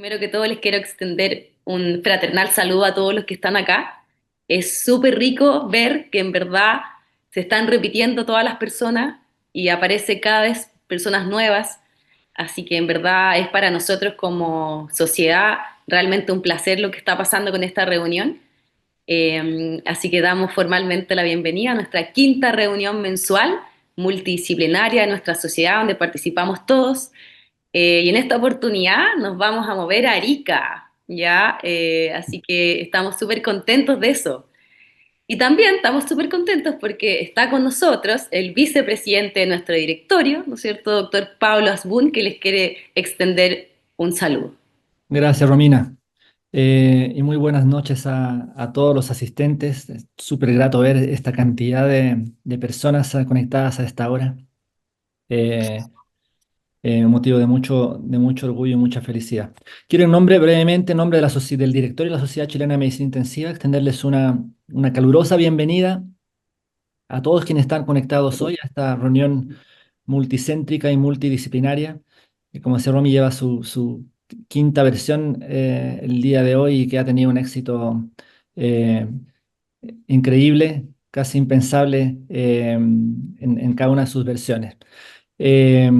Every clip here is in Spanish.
Primero que todo les quiero extender un fraternal saludo a todos los que están acá. Es súper rico ver que en verdad se están repitiendo todas las personas y aparece cada vez personas nuevas. Así que en verdad es para nosotros como sociedad realmente un placer lo que está pasando con esta reunión. Así que damos formalmente la bienvenida a nuestra quinta reunión mensual multidisciplinaria de nuestra sociedad donde participamos todos. Y en esta oportunidad nos vamos a mover a Arica, ¿ya? Así que estamos súper contentos de eso. Y también estamos súper contentos porque está con nosotros el vicepresidente de nuestro directorio, ¿no es cierto?, doctor Pablo Asbun, que les quiere extender un saludo. Gracias, Romina. Y muy buenas noches a todos los asistentes. Es súper grato ver esta cantidad de personas conectadas a esta hora. Eh, un motivo de mucho orgullo y mucha felicidad. Quiero brevemente, en nombre de del directorio de la Sociedad Chilena de Medicina Intensiva, extenderles una calurosa bienvenida a todos quienes están conectados hoy a esta reunión multicéntrica y multidisciplinaria, que como decía Romy, lleva su quinta versión el día de hoy y que ha tenido un éxito eh, increíble, casi impensable en cada una de sus versiones. Eh,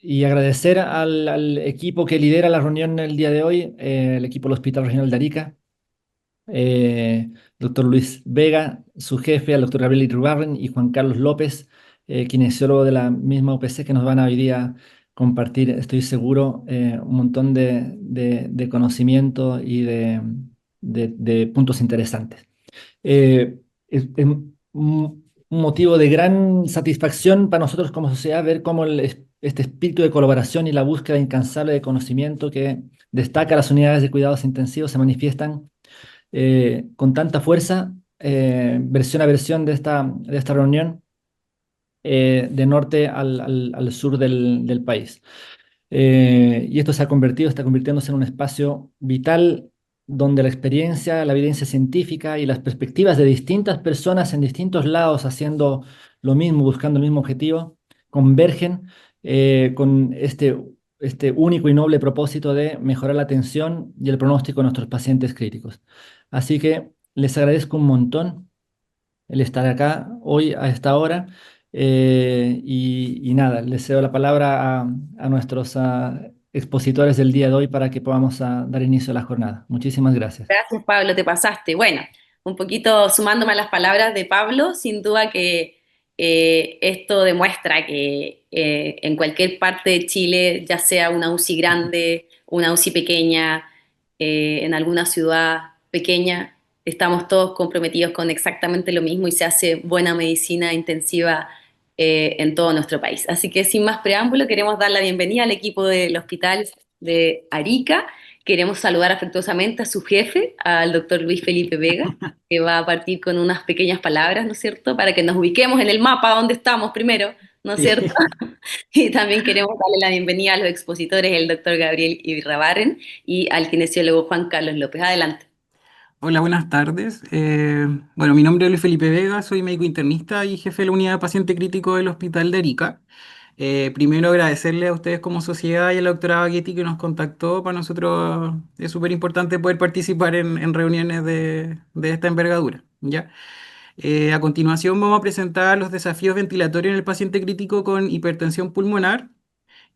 y agradecer al equipo que lidera la reunión el día de hoy, el equipo del Hospital Regional de Arica, doctor Luis Vega, su jefe, al doctor Gabriel Irurbarren y Juan Carlos López, kinesiólogo de la misma UPC, que nos van a hoy día compartir, estoy seguro, un montón de conocimiento y de puntos interesantes. Es un motivo de gran satisfacción para nosotros como sociedad ver cómo este espíritu de colaboración y la búsqueda incansable de conocimiento que destaca las unidades de cuidados intensivos se manifiestan con tanta fuerza, versión a versión de esta reunión, de norte al sur del país. Y esto se ha convertido, está convirtiéndose en un espacio vital donde la experiencia, la evidencia científica y las perspectivas de distintas personas en distintos lados haciendo lo mismo, buscando el mismo objetivo, convergen con este único y noble propósito de mejorar la atención y el pronóstico de nuestros pacientes críticos. Así que les agradezco un montón el estar acá hoy a esta hora. Y nada, les cedo la palabra a nuestros expositores del día de hoy para que podamos dar inicio a la jornada. Muchísimas gracias. Gracias, Pablo, te pasaste. Bueno, un poquito sumándome a las palabras de Pablo, sin duda que esto demuestra que en cualquier parte de Chile, ya sea una UCI grande, una UCI pequeña, en alguna ciudad pequeña, estamos todos comprometidos con exactamente lo mismo y se hace buena medicina intensiva en todo nuestro país. Así que sin más preámbulo, queremos dar la bienvenida al equipo del Hospital de Arica. Queremos saludar afectuosamente a su jefe, al doctor Luis Felipe Vega, que va a partir con unas pequeñas palabras, ¿no es cierto?, para que nos ubiquemos en el mapa donde estamos primero, ¿no es cierto? Sí. Y también queremos darle la bienvenida a los expositores, el doctor Gabriel Irrabarren y al kinesiólogo Juan Carlos López. Adelante. Hola, buenas tardes. Bueno, mi nombre es Luis Felipe Vega, soy médico internista y jefe de la unidad de paciente crítico del Hospital de Arica. Primero agradecerle a ustedes como sociedad y a la doctora Baguetti que nos contactó. Para nosotros es súper importante poder participar en reuniones de esta envergadura, ¿ya? A continuación vamos a presentar los desafíos ventilatorios en el paciente crítico con hipertensión pulmonar.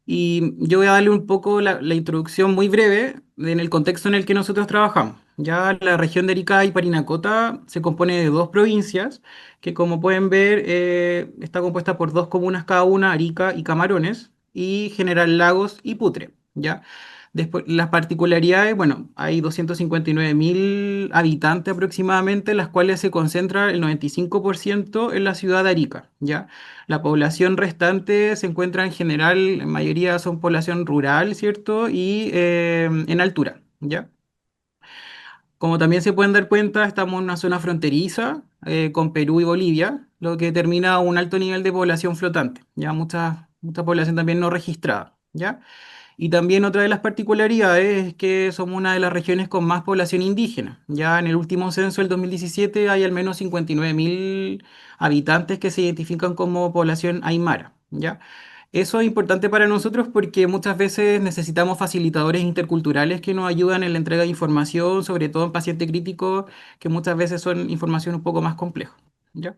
Y yo voy a darle un poco la introducción muy breve en el contexto en el que nosotros trabajamos. Ya la región de Arica y Parinacota se compone de dos provincias que, como pueden ver, está compuesta por dos comunas cada una, Arica y Camarones, y General Lagos y Putre. ¿Ya? Después, las particularidades, bueno, hay 259.000 habitantes aproximadamente, las cuales se concentra el 95% en la ciudad de Arica. ¿Ya? La población restante se encuentra en general, en mayoría son población rural, ¿cierto? Y en altura, ¿ya? Como también se pueden dar cuenta, estamos en una zona fronteriza con Perú y Bolivia, lo que determina un alto nivel de población flotante, ¿ya? Mucha población también no registrada, ¿ya? Y también otra de las particularidades es que somos una de las regiones con más población indígena. Ya en el último censo del 2017 hay al menos 59.000 habitantes que se identifican como población aymara. ¿Ya? Eso es importante para nosotros porque muchas veces necesitamos facilitadores interculturales que nos ayudan en la entrega de información, sobre todo en paciente crítico, que muchas veces son información un poco más compleja. ¿Ya?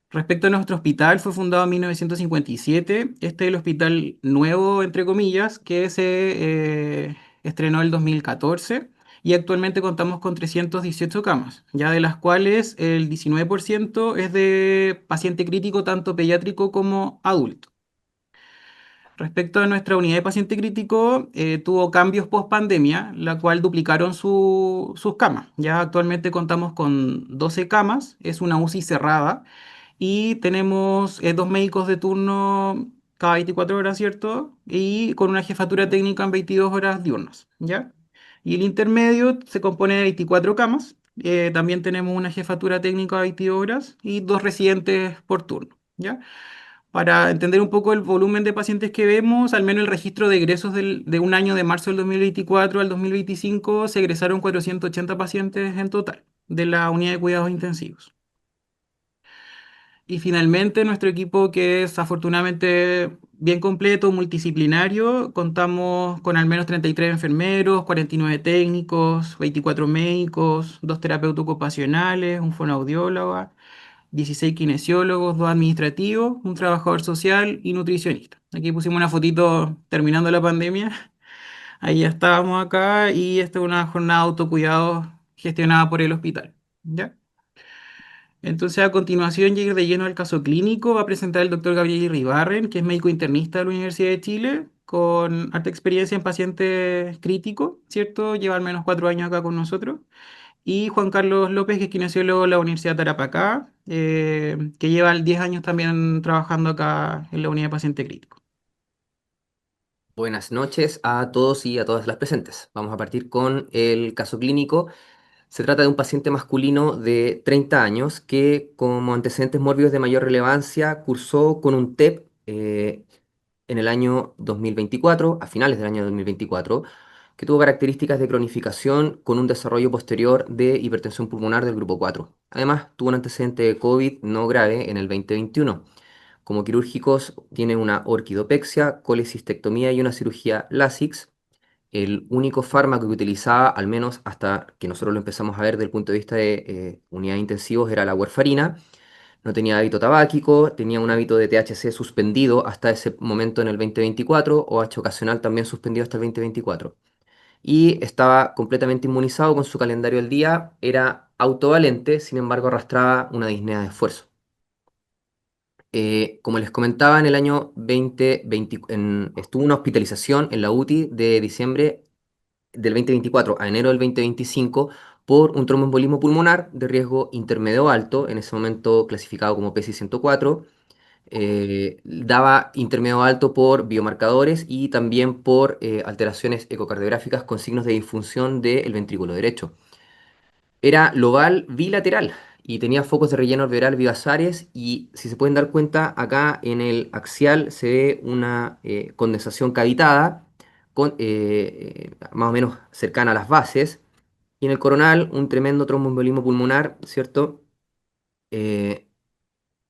Respecto a nuestro hospital, fue fundado en 1957. Este es el hospital nuevo, entre comillas, que se estrenó el 2014 y actualmente contamos con 318 camas, ya de las cuales el 19% es de paciente crítico, tanto pediátrico como adulto. Respecto a nuestra unidad de paciente crítico, tuvo cambios post pandemia, la cual duplicaron sus camas. Ya actualmente contamos con 12 camas, es una UCI cerrada y tenemos dos médicos de turno cada 24 horas, ¿cierto? Y con una jefatura técnica en 22 horas diurnas, ¿ya? Y el intermedio se compone de 24 camas. También tenemos una jefatura técnica de 22 horas y dos residentes por turno, ¿ya? Para entender un poco el volumen de pacientes que vemos, al menos el registro de egresos de un año de marzo del 2024 al 2025, se egresaron 480 pacientes en total de la unidad de cuidados intensivos. Y finalmente, nuestro equipo, que es afortunadamente bien completo, multidisciplinario, contamos con al menos 33 enfermeros, 49 técnicos, 24 médicos, dos terapeutas ocupacionales, un fonoaudiólogo, 16 kinesiólogos, dos administrativos, un trabajador social y nutricionista. Aquí pusimos una fotito terminando la pandemia. Ahí ya estábamos acá y esta es una jornada de autocuidado gestionada por el hospital. ¿Ya? Entonces, a continuación, llegue de lleno al caso clínico. Va a presentar el doctor Gabriel Iribarren, que es médico internista de la Universidad de Chile, con alta experiencia en pacientes críticos, ¿cierto? Lleva al menos 4 años acá con nosotros. Y Juan Carlos López, que es kinesiólogo de la Universidad de Tarapacá, que lleva 10 años también trabajando acá en la unidad de paciente crítico. Buenas noches a todos y a todas las presentes. Vamos a partir con el caso clínico. Se trata de un paciente masculino de 30 años que, como antecedentes mórbidos de mayor relevancia, cursó con un TEP en el año 2024, a finales del año 2024, que tuvo características de cronificación con un desarrollo posterior de hipertensión pulmonar del grupo 4. Además, tuvo un antecedente de COVID no grave en el 2021. Como quirúrgicos, tiene una orquidopexia, colecistectomía y una cirugía LASIX. El único fármaco que utilizaba, al menos hasta que nosotros lo empezamos a ver desde el punto de vista de unidades intensivos, era la warfarina. No tenía hábito tabáquico, tenía un hábito de THC suspendido hasta ese momento en el 2024, OH ocasional también suspendido hasta el 2024. Y estaba completamente inmunizado con su calendario al día, era autovalente, sin embargo arrastraba una disnea de esfuerzo. Como les comentaba, en el año 2020 estuvo una hospitalización en la UTI de diciembre del 2024 a enero del 2025 por un tromboembolismo pulmonar de riesgo intermedio alto, en ese momento clasificado como PSI 104. Daba intermedio alto por biomarcadores y también por alteraciones ecocardiográficas con signos de disfunción del ventrículo derecho. Era lobar bilateral y tenía focos de relleno alveolar vivazares y si se pueden dar cuenta acá en el axial se ve una condensación cavitada más o menos cercana a las bases y en el coronal un tremendo tromboembolismo pulmonar, ¿cierto? Eh,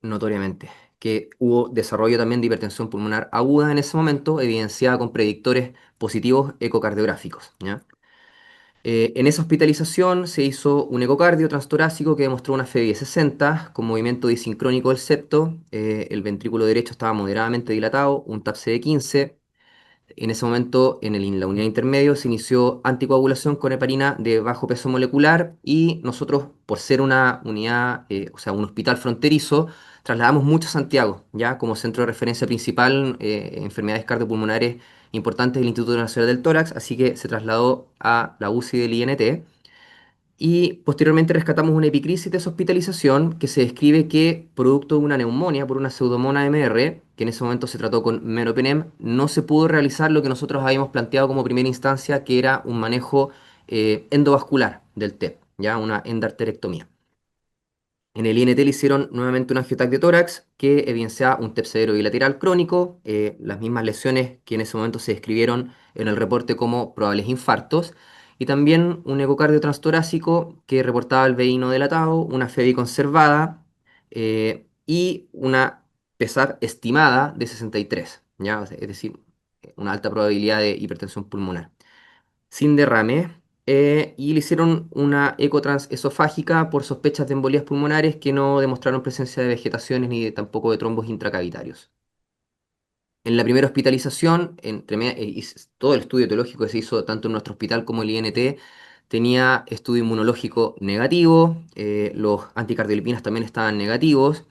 Notoriamente que hubo desarrollo también de hipertensión pulmonar aguda en ese momento, evidenciada con predictores positivos ecocardiográficos, ¿ya? En esa hospitalización se hizo un ecocardio transtorácico que demostró una FEBI de 60 con movimiento disincrónico del septo. El ventrículo derecho estaba moderadamente dilatado, un TAPSE de 15. En ese momento, en la unidad intermedio, se inició anticoagulación con heparina de bajo peso molecular y nosotros, por ser una unidad, o sea, un hospital fronterizo, trasladamos mucho a Santiago, ya como centro de referencia principal en enfermedades cardiopulmonares importantes del Instituto Nacional del Tórax, así que se trasladó a la UCI del INT. Y posteriormente rescatamos una epicrisis de esa hospitalización que se describe que, producto de una neumonía por una pseudomona MR, que en ese momento se trató con meropenem, no se pudo realizar lo que nosotros habíamos planteado como primera instancia, que era un manejo endovascular del TEP, ya una endarterectomía. En el INT le hicieron nuevamente un angiotac de tórax que evidenciaba un TEP severo bilateral crónico, las mismas lesiones que en ese momento se describieron en el reporte como probables infartos, y también un ecocardio transtorácico que reportaba el VI no dilatado, una FEBI conservada y una PESAR estimada de 63, ¿ya? O sea, es decir, una alta probabilidad de hipertensión pulmonar. Sin derrame, y le hicieron una ecotransesofágica por sospechas de embolías pulmonares que no demostraron presencia de vegetaciones ni tampoco de trombos intracavitarios. En la primera hospitalización, todo el estudio etiológico que se hizo tanto en nuestro hospital como el INT tenía estudio inmunológico negativo, los anticardiolipinas también estaban negativos,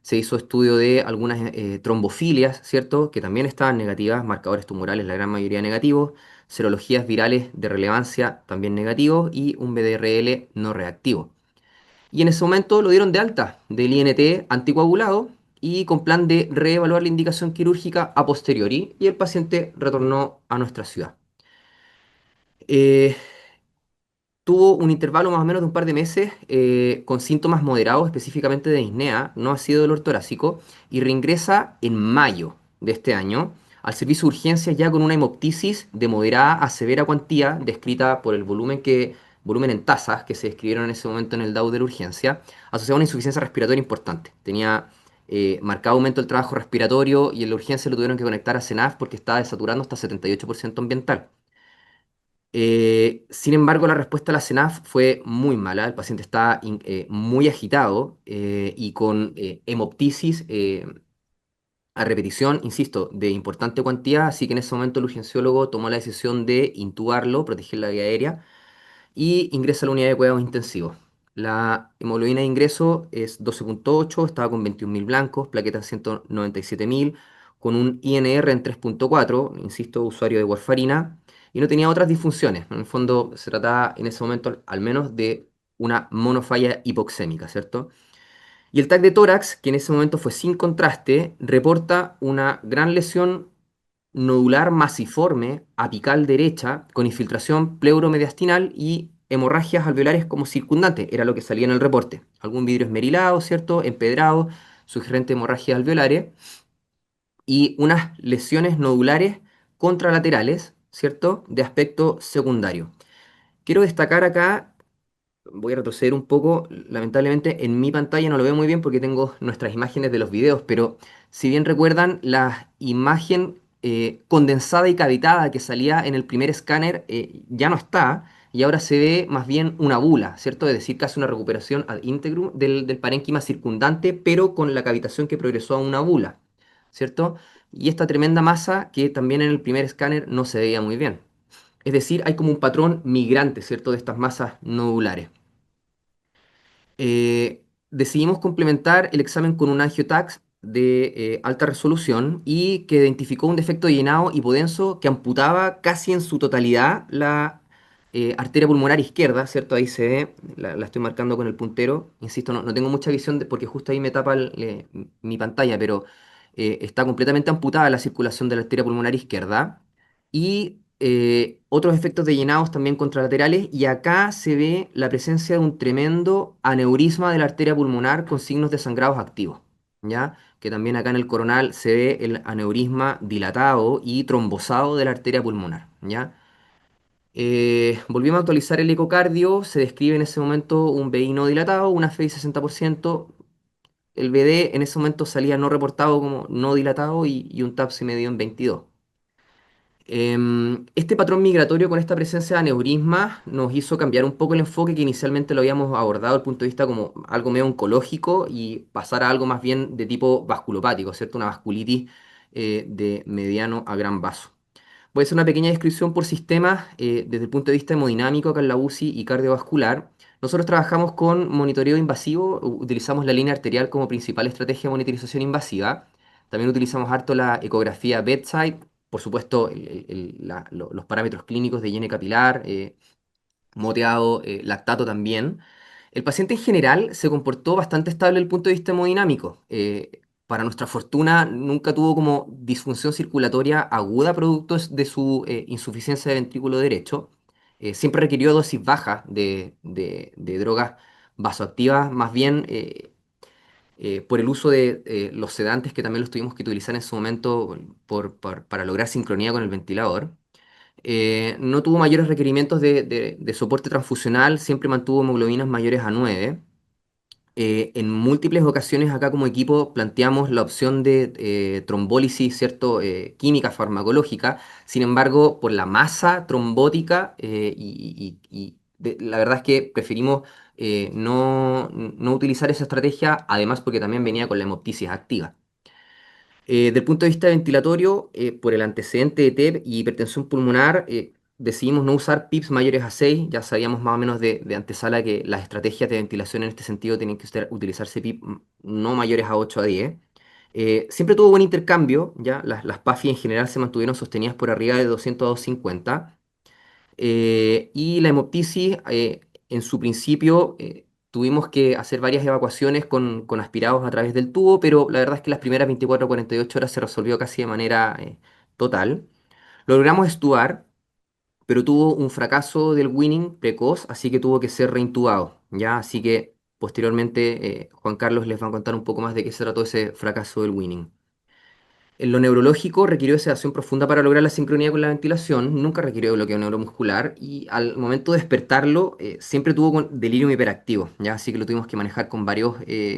se hizo estudio de algunas trombofilias, ¿cierto? Que también estaban negativas, marcadores tumorales la gran mayoría negativos, serologías virales de relevancia también negativos y un BDRL no reactivo. Y en ese momento lo dieron de alta del INT anticoagulado y con plan de reevaluar la indicación quirúrgica a posteriori, y el paciente retornó a nuestra ciudad. Eh, Tuvo un intervalo más o menos de un par de meses con síntomas moderados, específicamente de disnea, no ácido dolor torácico, y reingresa en mayo de este año al servicio de urgencias ya con una hemoptisis de moderada a severa cuantía, descrita por el volumen en tasas que se describieron en ese momento en el DAU de la urgencia, asociada a una insuficiencia respiratoria importante. Tenía marcado aumento del trabajo respiratorio y en la urgencia lo tuvieron que conectar a CENAF porque estaba desaturando hasta 78% ambiental. Sin embargo, la respuesta a la CENAF fue muy mala. El paciente estaba muy agitado y con hemoptisis a repetición, insisto, de importante cuantía, así que en ese momento el urgenciólogo tomó la decisión de intubarlo, proteger la vía aérea y ingresa a la unidad de cuidados intensivos. La hemoglobina de ingreso es 12,8, estaba con 21.000 blancos, plaquetas 197.000, con un INR en 3,4, insisto, usuario de warfarina, y no tenía otras disfunciones. En el fondo se trataba en ese momento al menos de una monofalla hipoxémica, ¿cierto? Y el TAC de tórax, que en ese momento fue sin contraste, reporta una gran lesión nodular masiforme apical derecha con infiltración pleuromediastinal y hemorragias alveolares como circundantes, era lo que salía en el reporte. Algún vidrio esmerilado, ¿cierto? Empedrado, sugerente de hemorragias alveolares y unas lesiones nodulares contralaterales, ¿cierto? De aspecto secundario. Quiero destacar acá, voy a retroceder un poco, lamentablemente en mi pantalla no lo veo muy bien porque tengo nuestras imágenes de los videos, pero si bien recuerdan, la imagen condensada y cavitada que salía en el primer escáner ya no está, y ahora se ve más bien una bula, ¿cierto? Es decir, casi una recuperación ad integrum del parénquima circundante, pero con la cavitación que progresó a una bula, ¿cierto? Y esta tremenda masa que también en el primer escáner no se veía muy bien. Es decir, hay como un patrón migrante, ¿cierto? De estas masas nodulares. Decidimos complementar el examen con un angiotax de alta resolución y que identificó un defecto de llenado hipodenso que amputaba casi en su totalidad la arteria pulmonar izquierda, ¿cierto? Ahí se ve, la estoy marcando con el puntero. Insisto, no tengo mucha visión porque justo ahí me tapa mi pantalla, pero está completamente amputada la circulación de la arteria pulmonar izquierda. Y otros efectos de llenados también contralaterales, y acá se ve la presencia de un tremendo aneurisma de la arteria pulmonar con signos de sangrados activos, ¿ya? Que también acá en el coronal se ve el aneurisma dilatado y trombosado de la arteria pulmonar, ¿ya? Volvimos a actualizar el ecocardio, se describe en ese momento un BI no dilatado, una FEI 60%, el BD en ese momento salía no reportado como no dilatado y un TAPSI medio en 22. Este patrón migratorio con esta presencia de aneurisma nos hizo cambiar un poco el enfoque que inicialmente lo habíamos abordado desde el punto de vista como algo medio oncológico y pasar a algo más bien de tipo vasculopático, ¿cierto? Una vasculitis de mediano a gran vaso. Voy a hacer una pequeña descripción por sistemas desde el punto de vista hemodinámico acá en la UCI y cardiovascular. Nosotros trabajamos con monitoreo invasivo, utilizamos la línea arterial como principal estrategia de monitorización invasiva. También utilizamos harto la ecografía bedside, por supuesto los parámetros clínicos de higiene capilar, moteado, lactato también. El paciente en general se comportó bastante estable desde el punto de vista hemodinámico. Para nuestra fortuna, nunca tuvo como disfunción circulatoria aguda producto de su insuficiencia de ventrículo derecho. Siempre requirió dosis bajas de drogas vasoactivas, más bien por el uso de los sedantes que también los tuvimos que utilizar en su momento para lograr sincronía con el ventilador. No tuvo mayores requerimientos de soporte transfusional, siempre mantuvo hemoglobinas mayores a 9. En múltiples ocasiones acá como equipo planteamos la opción de trombólisis, ¿cierto? Química farmacológica. Sin embargo, por la masa trombótica la verdad es que preferimos no utilizar esa estrategia, además porque también venía con la hemoptisis activa. Del punto de vista ventilatorio, por el antecedente de TEP y hipertensión pulmonar, decidimos no usar PIPs mayores a 6. Ya sabíamos más o menos de antesala que las estrategias de ventilación en este sentido tienen que utilizarse PIP no mayores a 8 a 10. Siempre tuvo buen intercambio, ya las PAFI en general se mantuvieron sostenidas por arriba de 200 a 250. Y la hemoptisis, en su principio, tuvimos que hacer varias evacuaciones con aspirados a través del tubo, pero la verdad es que las primeras 24 o 48 horas se resolvió casi de manera total. Lo logramos estubar, pero tuvo un fracaso del winning precoz, así que tuvo que ser reintubado, ¿ya? Así que posteriormente Juan Carlos les va a contar un poco más de qué se trató ese fracaso del winning. En lo neurológico requirió sedación profunda para lograr la sincronía con la ventilación, nunca requirió bloqueo neuromuscular y al momento de despertarlo siempre tuvo delirium hiperactivo, ¿ya? Así que lo tuvimos que manejar con varios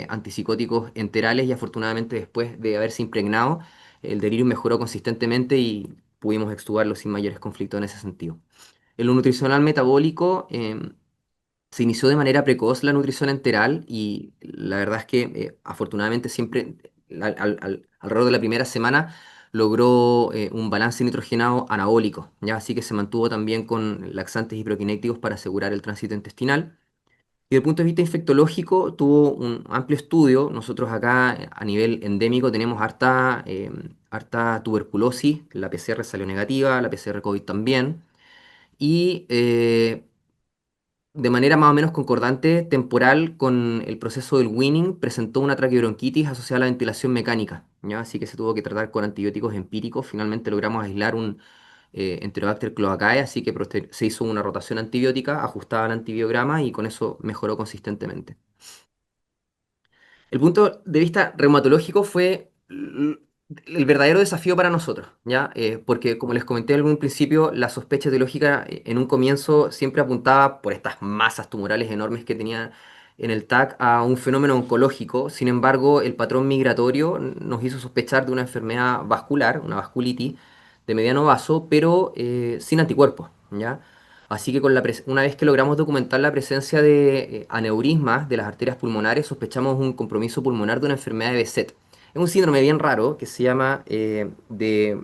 antipsicóticos enterales y afortunadamente después de haberse impregnado, el delirium mejoró consistentemente y pudimos extubarlo sin mayores conflictos en ese sentido. En lo nutricional metabólico, se inició de manera precoz la nutrición enteral y la verdad es que afortunadamente siempre alrededor de la primera semana logró un balance nitrogenado anabólico, ¿ya? Así que se mantuvo también con laxantes y proquinéticos para asegurar el tránsito intestinal. Y desde el punto de vista infectológico tuvo un amplio estudio. Nosotros acá a nivel endémico tenemos harta tuberculosis, la PCR salió negativa, la PCR COVID también. Y de manera más o menos concordante, temporal con el proceso del winning, presentó una traqueobronquitis asociada a la ventilación mecánica, ¿ya? Así que se tuvo que tratar con antibióticos empíricos. Finalmente logramos aislar un Enterobacter cloacae, así que se hizo una rotación antibiótica ajustada al antibiograma y con eso mejoró consistentemente. El punto de vista reumatológico fue el verdadero desafío para nosotros, ¿ya? Porque como les comenté en algún principio, la sospecha etiológica en un comienzo siempre apuntaba por estas masas tumorales enormes que tenía en el TAC a un fenómeno oncológico. Sin embargo, el patrón migratorio nos hizo sospechar de una enfermedad vascular, una vasculitis de mediano vaso, pero sin anticuerpos, ¿ya? Así que una vez que logramos documentar la presencia de aneurismas de las arterias pulmonares, sospechamos un compromiso pulmonar de una enfermedad de Behçet. Es un síndrome bien raro que se llama de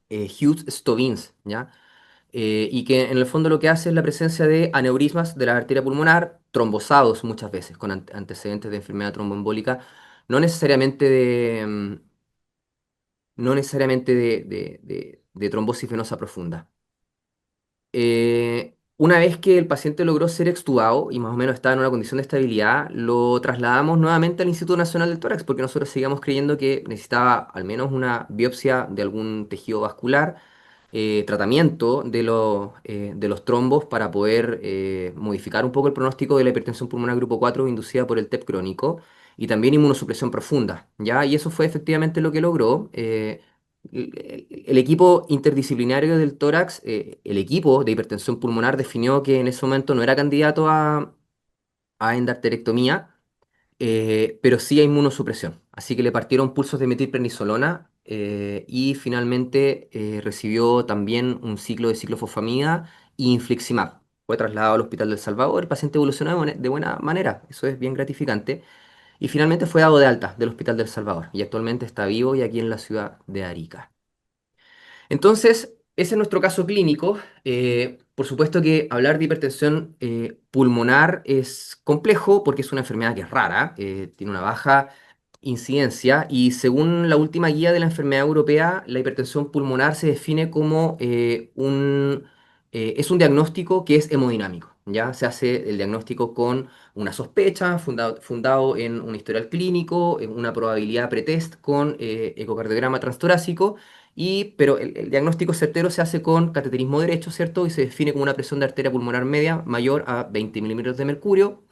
Hughes-Stevens, ¿ya? Y que en el fondo lo que hace es la presencia de aneurismas de la arteria pulmonar, trombosados muchas veces, con antecedentes de enfermedad tromboembólica, no necesariamente de trombosis venosa profunda. Una vez que el paciente logró ser extubado y más o menos estaba en una condición de estabilidad, lo trasladamos nuevamente al Instituto Nacional del Tórax porque nosotros seguíamos creyendo que necesitaba al menos una biopsia de algún tejido vascular, tratamiento de los trombos para poder modificar un poco el pronóstico de la hipertensión pulmonar grupo 4 inducida por el TEP crónico y también inmunosupresión profunda, ¿ya? Y eso fue efectivamente lo que logró. El equipo interdisciplinario del tórax, el equipo de hipertensión pulmonar definió que en ese momento no era candidato a endarterectomía, pero sí a inmunosupresión. Así que le partieron pulsos de metilprednisolona y finalmente recibió también un ciclo de ciclofosfamida y infliximab. Fue trasladado al Hospital del Salvador, el paciente evolucionó de buena manera, eso es bien gratificante. Y finalmente fue dado de alta del Hospital del Salvador y actualmente está vivo y aquí en la ciudad de Arica. Entonces, ese es nuestro caso clínico. Por supuesto que hablar de hipertensión pulmonar es complejo porque es una enfermedad que es rara, tiene una baja incidencia y según la última guía de la enfermedad europea, la hipertensión pulmonar se define como es un diagnóstico que es hemodinámico. ¿Ya? Se hace el diagnóstico con una sospecha fundado en un historial clínico, en una probabilidad pretest con ecocardiograma transtorácico pero el diagnóstico certero se hace con cateterismo derecho, ¿cierto? Y se define como una presión de arteria pulmonar media mayor a 20 milímetros de mercurio,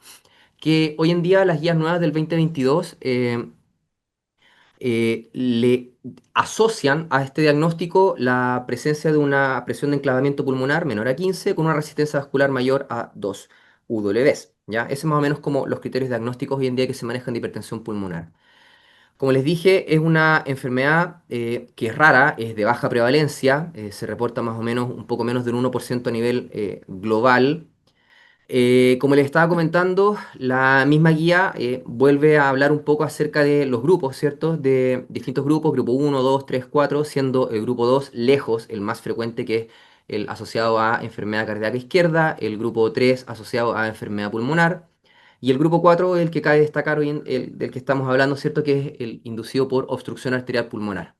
que hoy en día las guías nuevas del 2022 le asocian a este diagnóstico la presencia de una presión de enclavamiento pulmonar menor a 15 con una resistencia vascular mayor a 2. UWs, ¿ya? Ese es más o menos como los criterios diagnósticos hoy en día que se manejan de hipertensión pulmonar. Como les dije, es una enfermedad que es rara, es de baja prevalencia, se reporta más o menos un poco menos del 1% a nivel global. Como les estaba comentando, la misma guía vuelve a hablar un poco acerca de los grupos, ¿cierto? De distintos grupos, grupo 1, 2, 3, 4, siendo el grupo 2 lejos el más frecuente, que es el asociado a enfermedad cardíaca izquierda, el grupo 3 asociado a enfermedad pulmonar, y el grupo 4, el que cabe destacar hoy, el del que estamos hablando, ¿cierto? Que es el inducido por obstrucción arterial pulmonar.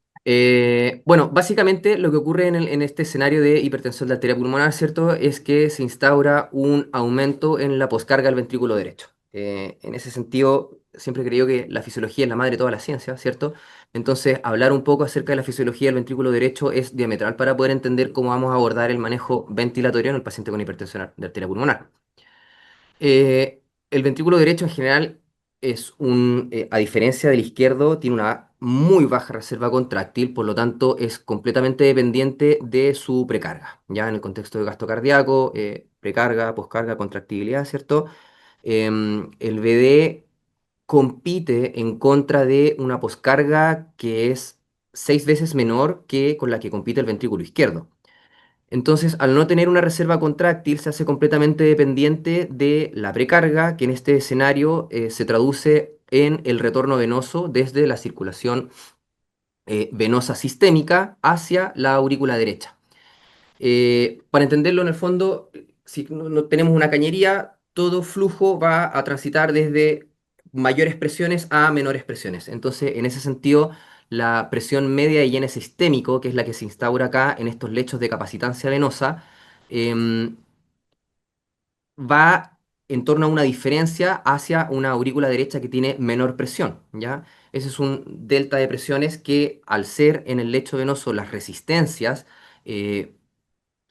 Bueno, básicamente lo que ocurre en este escenario de hipertensión de arteria pulmonar, ¿cierto? Es que se instaura un aumento en la poscarga del ventrículo derecho. En ese sentido, siempre he creído que la fisiología es la madre de toda la ciencia, ¿cierto? Entonces, hablar un poco acerca de la fisiología del ventrículo derecho es diametral para poder entender cómo vamos a abordar el manejo ventilatorio en el paciente con hipertensión de arteria pulmonar. Eh, el ventrículo derecho en general a diferencia del izquierdo, tiene una muy baja reserva contráctil, por lo tanto es completamente dependiente de su precarga, ya en el contexto de gasto cardíaco, precarga, poscarga, contractibilidad, ¿cierto? El VD compite en contra de una poscarga que es 6 veces menor que con la que compite el ventrículo izquierdo. Entonces, al no tener una reserva contráctil, se hace completamente dependiente de la precarga, que en este escenario se traduce en el retorno venoso desde la circulación venosa sistémica hacia la aurícula derecha. Para entenderlo, en el fondo, si no tenemos una cañería, todo flujo va a transitar desde mayores presiones a menores presiones. Entonces, en ese sentido, la presión media de llene sistémico, que es la que se instaura acá en estos lechos de capacitancia venosa, em, va en torno a una diferencia hacia una aurícula derecha que tiene menor presión, ¿ya? Ese es un delta de presiones que, al ser en el lecho venoso las resistencias, eh,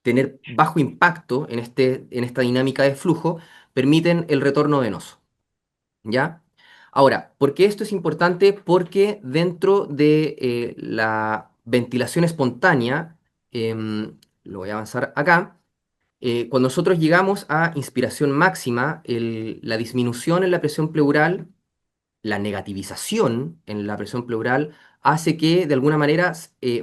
tener bajo impacto en esta dinámica de flujo, permiten el retorno venoso, ¿ya? Ahora, ¿por qué esto es importante? Porque dentro de la ventilación espontánea, lo voy a avanzar acá, cuando nosotros llegamos a inspiración máxima, la disminución en la presión pleural, la negativización en la presión pleural hace que de alguna manera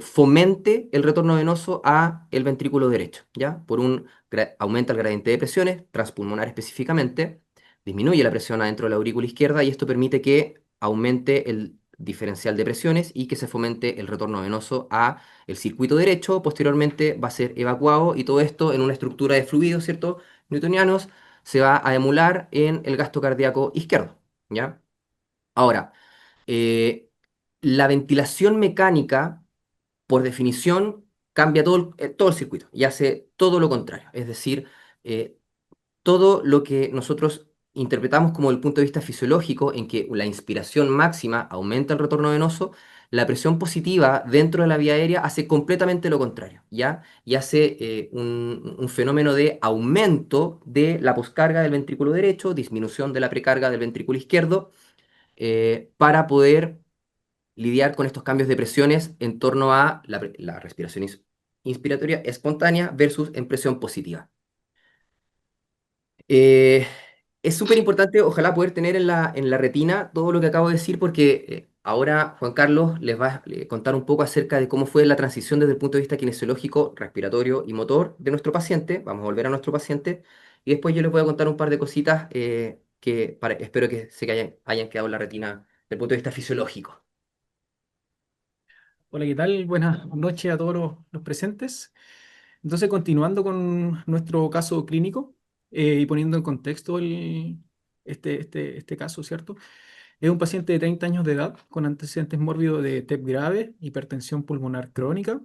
fomente el retorno venoso a el ventrículo derecho, ¿ya? Aumenta el gradiente de presiones, transpulmonar específicamente, disminuye la presión adentro de la aurícula izquierda y esto permite que aumente el diferencial de presiones y que se fomente el retorno venoso a el circuito derecho. Posteriormente va a ser evacuado y todo esto en una estructura de fluidos, ¿cierto? Newtonianos, se va a emular en el gasto cardíaco izquierdo, ¿ya? Ahora, eh, la ventilación mecánica, por definición, cambia todo el circuito y hace todo lo contrario. Es decir, eh, todo lo que nosotros interpretamos como el punto de vista fisiológico, en que la inspiración máxima aumenta el retorno venoso, la presión positiva dentro de la vía aérea hace completamente lo contrario, ¿ya? Y hace un fenómeno de aumento de la poscarga del ventrículo derecho, disminución de la precarga del ventrículo izquierdo, para poder lidiar con estos cambios de presiones en torno a la respiración inspiratoria espontánea versus en presión positiva. Eh, es súper importante, ojalá, poder tener en la retina todo lo que acabo de decir, porque ahora Juan Carlos les va a contar un poco acerca de cómo fue la transición desde el punto de vista kinesiológico, respiratorio y motor de nuestro paciente. Vamos a volver a nuestro paciente y después yo les voy a contar un par de cositas espero que se que hayan quedado en la retina desde el punto de vista fisiológico. Hola, ¿qué tal? Buenas noches a todos los presentes. Entonces, continuando con nuestro caso clínico y poniendo en contexto este caso, ¿cierto? Es un paciente de 30 años de edad con antecedentes mórbidos de TEP grave, hipertensión pulmonar crónica,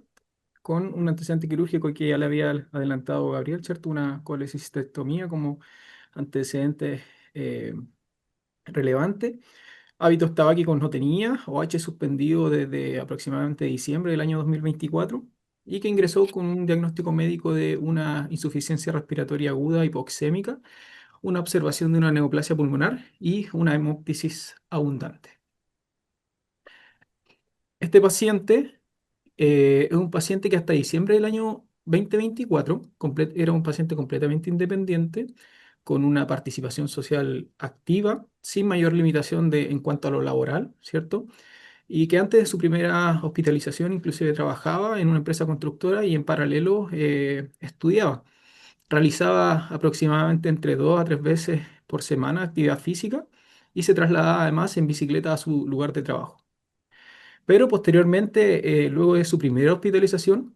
con un antecedente quirúrgico que ya le había adelantado Gabriel, ¿cierto? Una colecistectomía como antecedente eh, relevante. Hábitos tabáquicos no tenía, OH suspendido desde aproximadamente diciembre del año 2024 y que ingresó con un diagnóstico médico de una insuficiencia respiratoria aguda hipoxémica, una observación de una neoplasia pulmonar y una hemoptisis abundante. Este paciente es un paciente que hasta diciembre del año 2024 era un paciente completamente independiente, con una participación social activa, sin mayor limitación en cuanto a lo laboral, ¿cierto? Y que antes de su primera hospitalización inclusive trabajaba en una empresa constructora y en paralelo estudiaba. Realizaba aproximadamente entre 2 a 3 veces por semana actividad física y se trasladaba además en bicicleta a su lugar de trabajo. Pero posteriormente, luego de su primera hospitalización,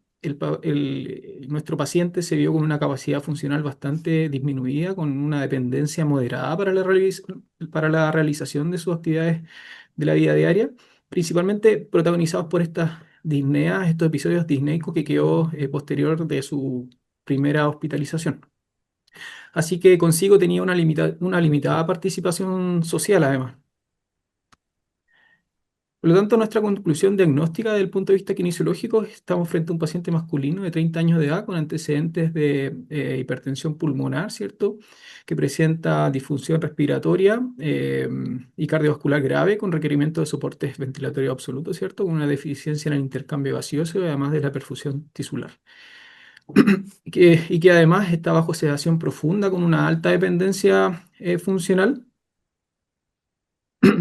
nuestro paciente se vio con una capacidad funcional bastante disminuida, con una dependencia moderada para la realización de sus actividades de la vida diaria, principalmente protagonizados por estas disneas, estos episodios disneicos que quedó posterior de su primera hospitalización. Así que consigo tenía una limitada participación social además. Por lo tanto, nuestra conclusión diagnóstica desde el punto de vista kinesiológico, estamos frente a un paciente masculino de 30 años de edad con antecedentes de hipertensión pulmonar, ¿cierto? Que presenta disfunción respiratoria y cardiovascular grave con requerimiento de soportes ventilatorios absolutos, ¿cierto? Con una deficiencia en el intercambio gaseoso, además de la perfusión tisular. Y que además está bajo sedación profunda con una alta dependencia funcional.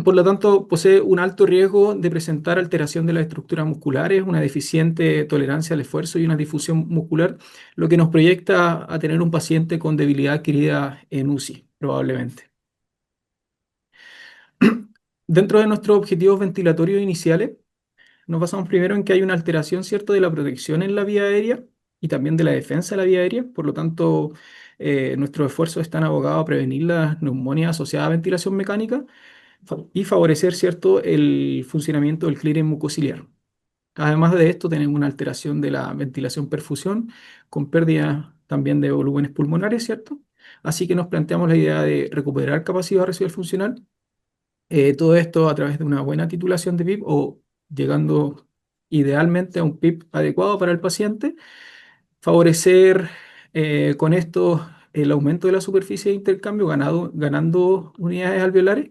Por lo tanto, posee un alto riesgo de presentar alteración de las estructuras musculares, una deficiente tolerancia al esfuerzo y una difusión muscular, lo que nos proyecta a tener un paciente con debilidad adquirida en UCI, probablemente. Dentro de nuestros objetivos ventilatorios iniciales, nos basamos primero en que hay una alteración, ¿cierto?, de la protección en la vía aérea y también de la defensa de la vía aérea. Por lo tanto, nuestros esfuerzos están abocados a prevenir la neumonía asociada a ventilación mecánica y favorecer, ¿cierto?, el funcionamiento del clearance mucociliar. Además de esto, tenemos una alteración de la ventilación perfusión con pérdida también de volúmenes pulmonares, ¿cierto? Así que nos planteamos la idea de recuperar capacidad residual funcional, todo esto a través de una buena titulación de PIP o llegando idealmente a un PIP adecuado para el paciente, favorecer con esto el aumento de la superficie de intercambio, ganando unidades alveolares,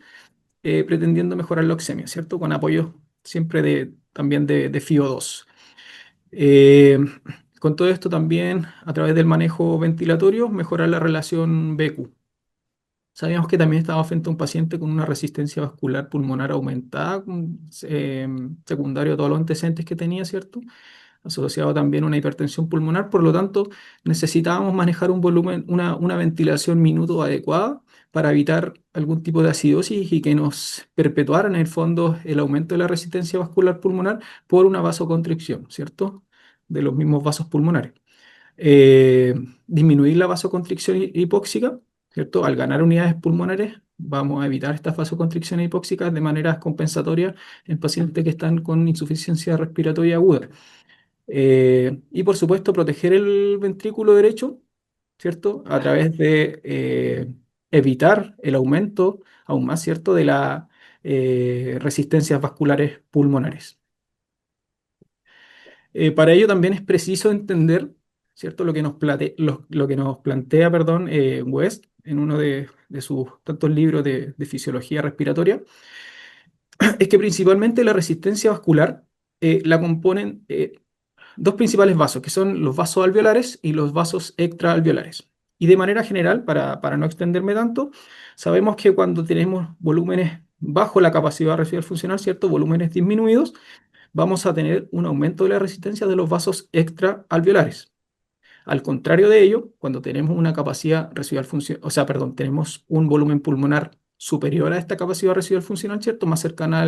pretendiendo mejorar la oxemia, ¿cierto? Con apoyo siempre también de FiO2. Eh, con todo esto también, a través del manejo ventilatorio, mejorar la relación BQ. Sabíamos que también estaba frente a un paciente con una resistencia vascular pulmonar aumentada, secundario a todos los antecedentes que tenía, ¿cierto? Asociado también a una hipertensión pulmonar, por lo tanto necesitábamos manejar un volumen, una ventilación minuto adecuada para evitar algún tipo de acidosis y que nos perpetuara en el fondo el aumento de la resistencia vascular pulmonar por una vasoconstricción, ¿cierto? De los mismos vasos pulmonares. Disminuir la vasoconstricción hipóxica, ¿cierto? Al ganar unidades pulmonares, vamos a evitar estas vasoconstricciones hipóxicas de manera compensatoria en pacientes que están con insuficiencia respiratoria aguda. Y por supuesto, proteger el ventrículo derecho, ¿cierto? A través de evitar el aumento aún más, ¿cierto?, de las resistencias vasculares pulmonares. Para ello también es preciso entender, ¿cierto?, lo que nos plantea, perdón, West en uno de sus tantos libros de fisiología respiratoria, es que principalmente la resistencia vascular la componen dos principales vasos, que son los vasos alveolares y los vasos extraalveolares. Y de manera general, para no extenderme tanto, sabemos que cuando tenemos volúmenes bajo la capacidad residual funcional, ¿cierto?, volúmenes disminuidos, vamos a tener un aumento de la resistencia de los vasos extraalveolares. Al contrario de ello, cuando tenemos una capacidad residual funcional, o sea, perdón, tenemos un volumen pulmonar superior a esta capacidad residual funcional, ¿cierto?, más cercana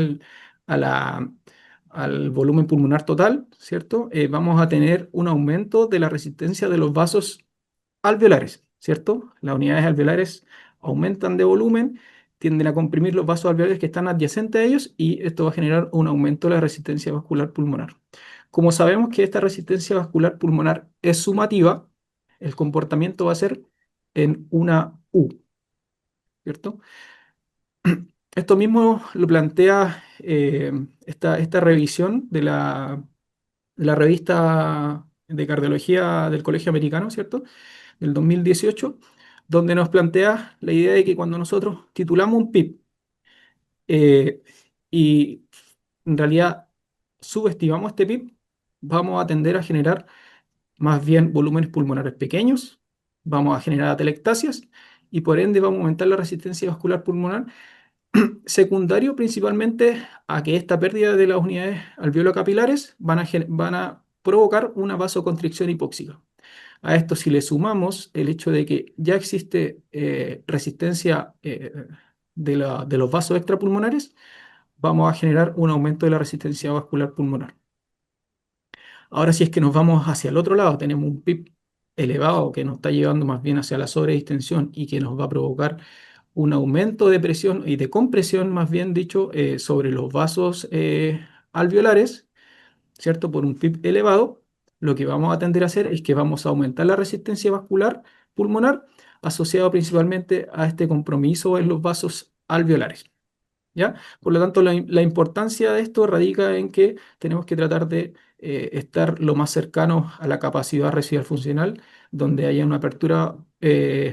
al volumen pulmonar total, ¿cierto? Vamos a tener un aumento de la resistencia de los vasos alveolares, ¿cierto? Las unidades alveolares aumentan de volumen, tienden a comprimir los vasos alveolares que están adyacentes a ellos y esto va a generar un aumento de la resistencia vascular pulmonar. Como sabemos que esta resistencia vascular pulmonar es sumativa, el comportamiento va a ser en una U, ¿cierto? Esto mismo lo plantea esta revisión de la revista de cardiología del Colegio Americano, ¿cierto?, del 2018, donde nos plantea la idea de que cuando nosotros titulamos un PIP y en realidad subestimamos este PIP, vamos a tender a generar más bien volúmenes pulmonares pequeños, vamos a generar atelectasias y por ende vamos a aumentar la resistencia vascular pulmonar, secundario principalmente a que esta pérdida de las unidades alveolo-capilares van a provocar una vasoconstricción hipóxica. A esto, si le sumamos el hecho de que ya existe resistencia de los vasos extrapulmonares, vamos a generar un aumento de la resistencia vascular pulmonar. Ahora, si es que nos vamos hacia el otro lado, tenemos un PIB elevado que nos está llevando más bien hacia la sobredistensión y que nos va a provocar un aumento de presión y de compresión, más bien dicho, sobre los vasos alveolares, ¿cierto? Por un PIB elevado, lo que vamos a tender a hacer es que vamos a aumentar la resistencia vascular pulmonar asociado principalmente a este compromiso en los vasos alveolares. ¿Ya? Por lo tanto, la importancia de esto radica en que tenemos que tratar de estar lo más cercano a la capacidad residual funcional, donde haya una apertura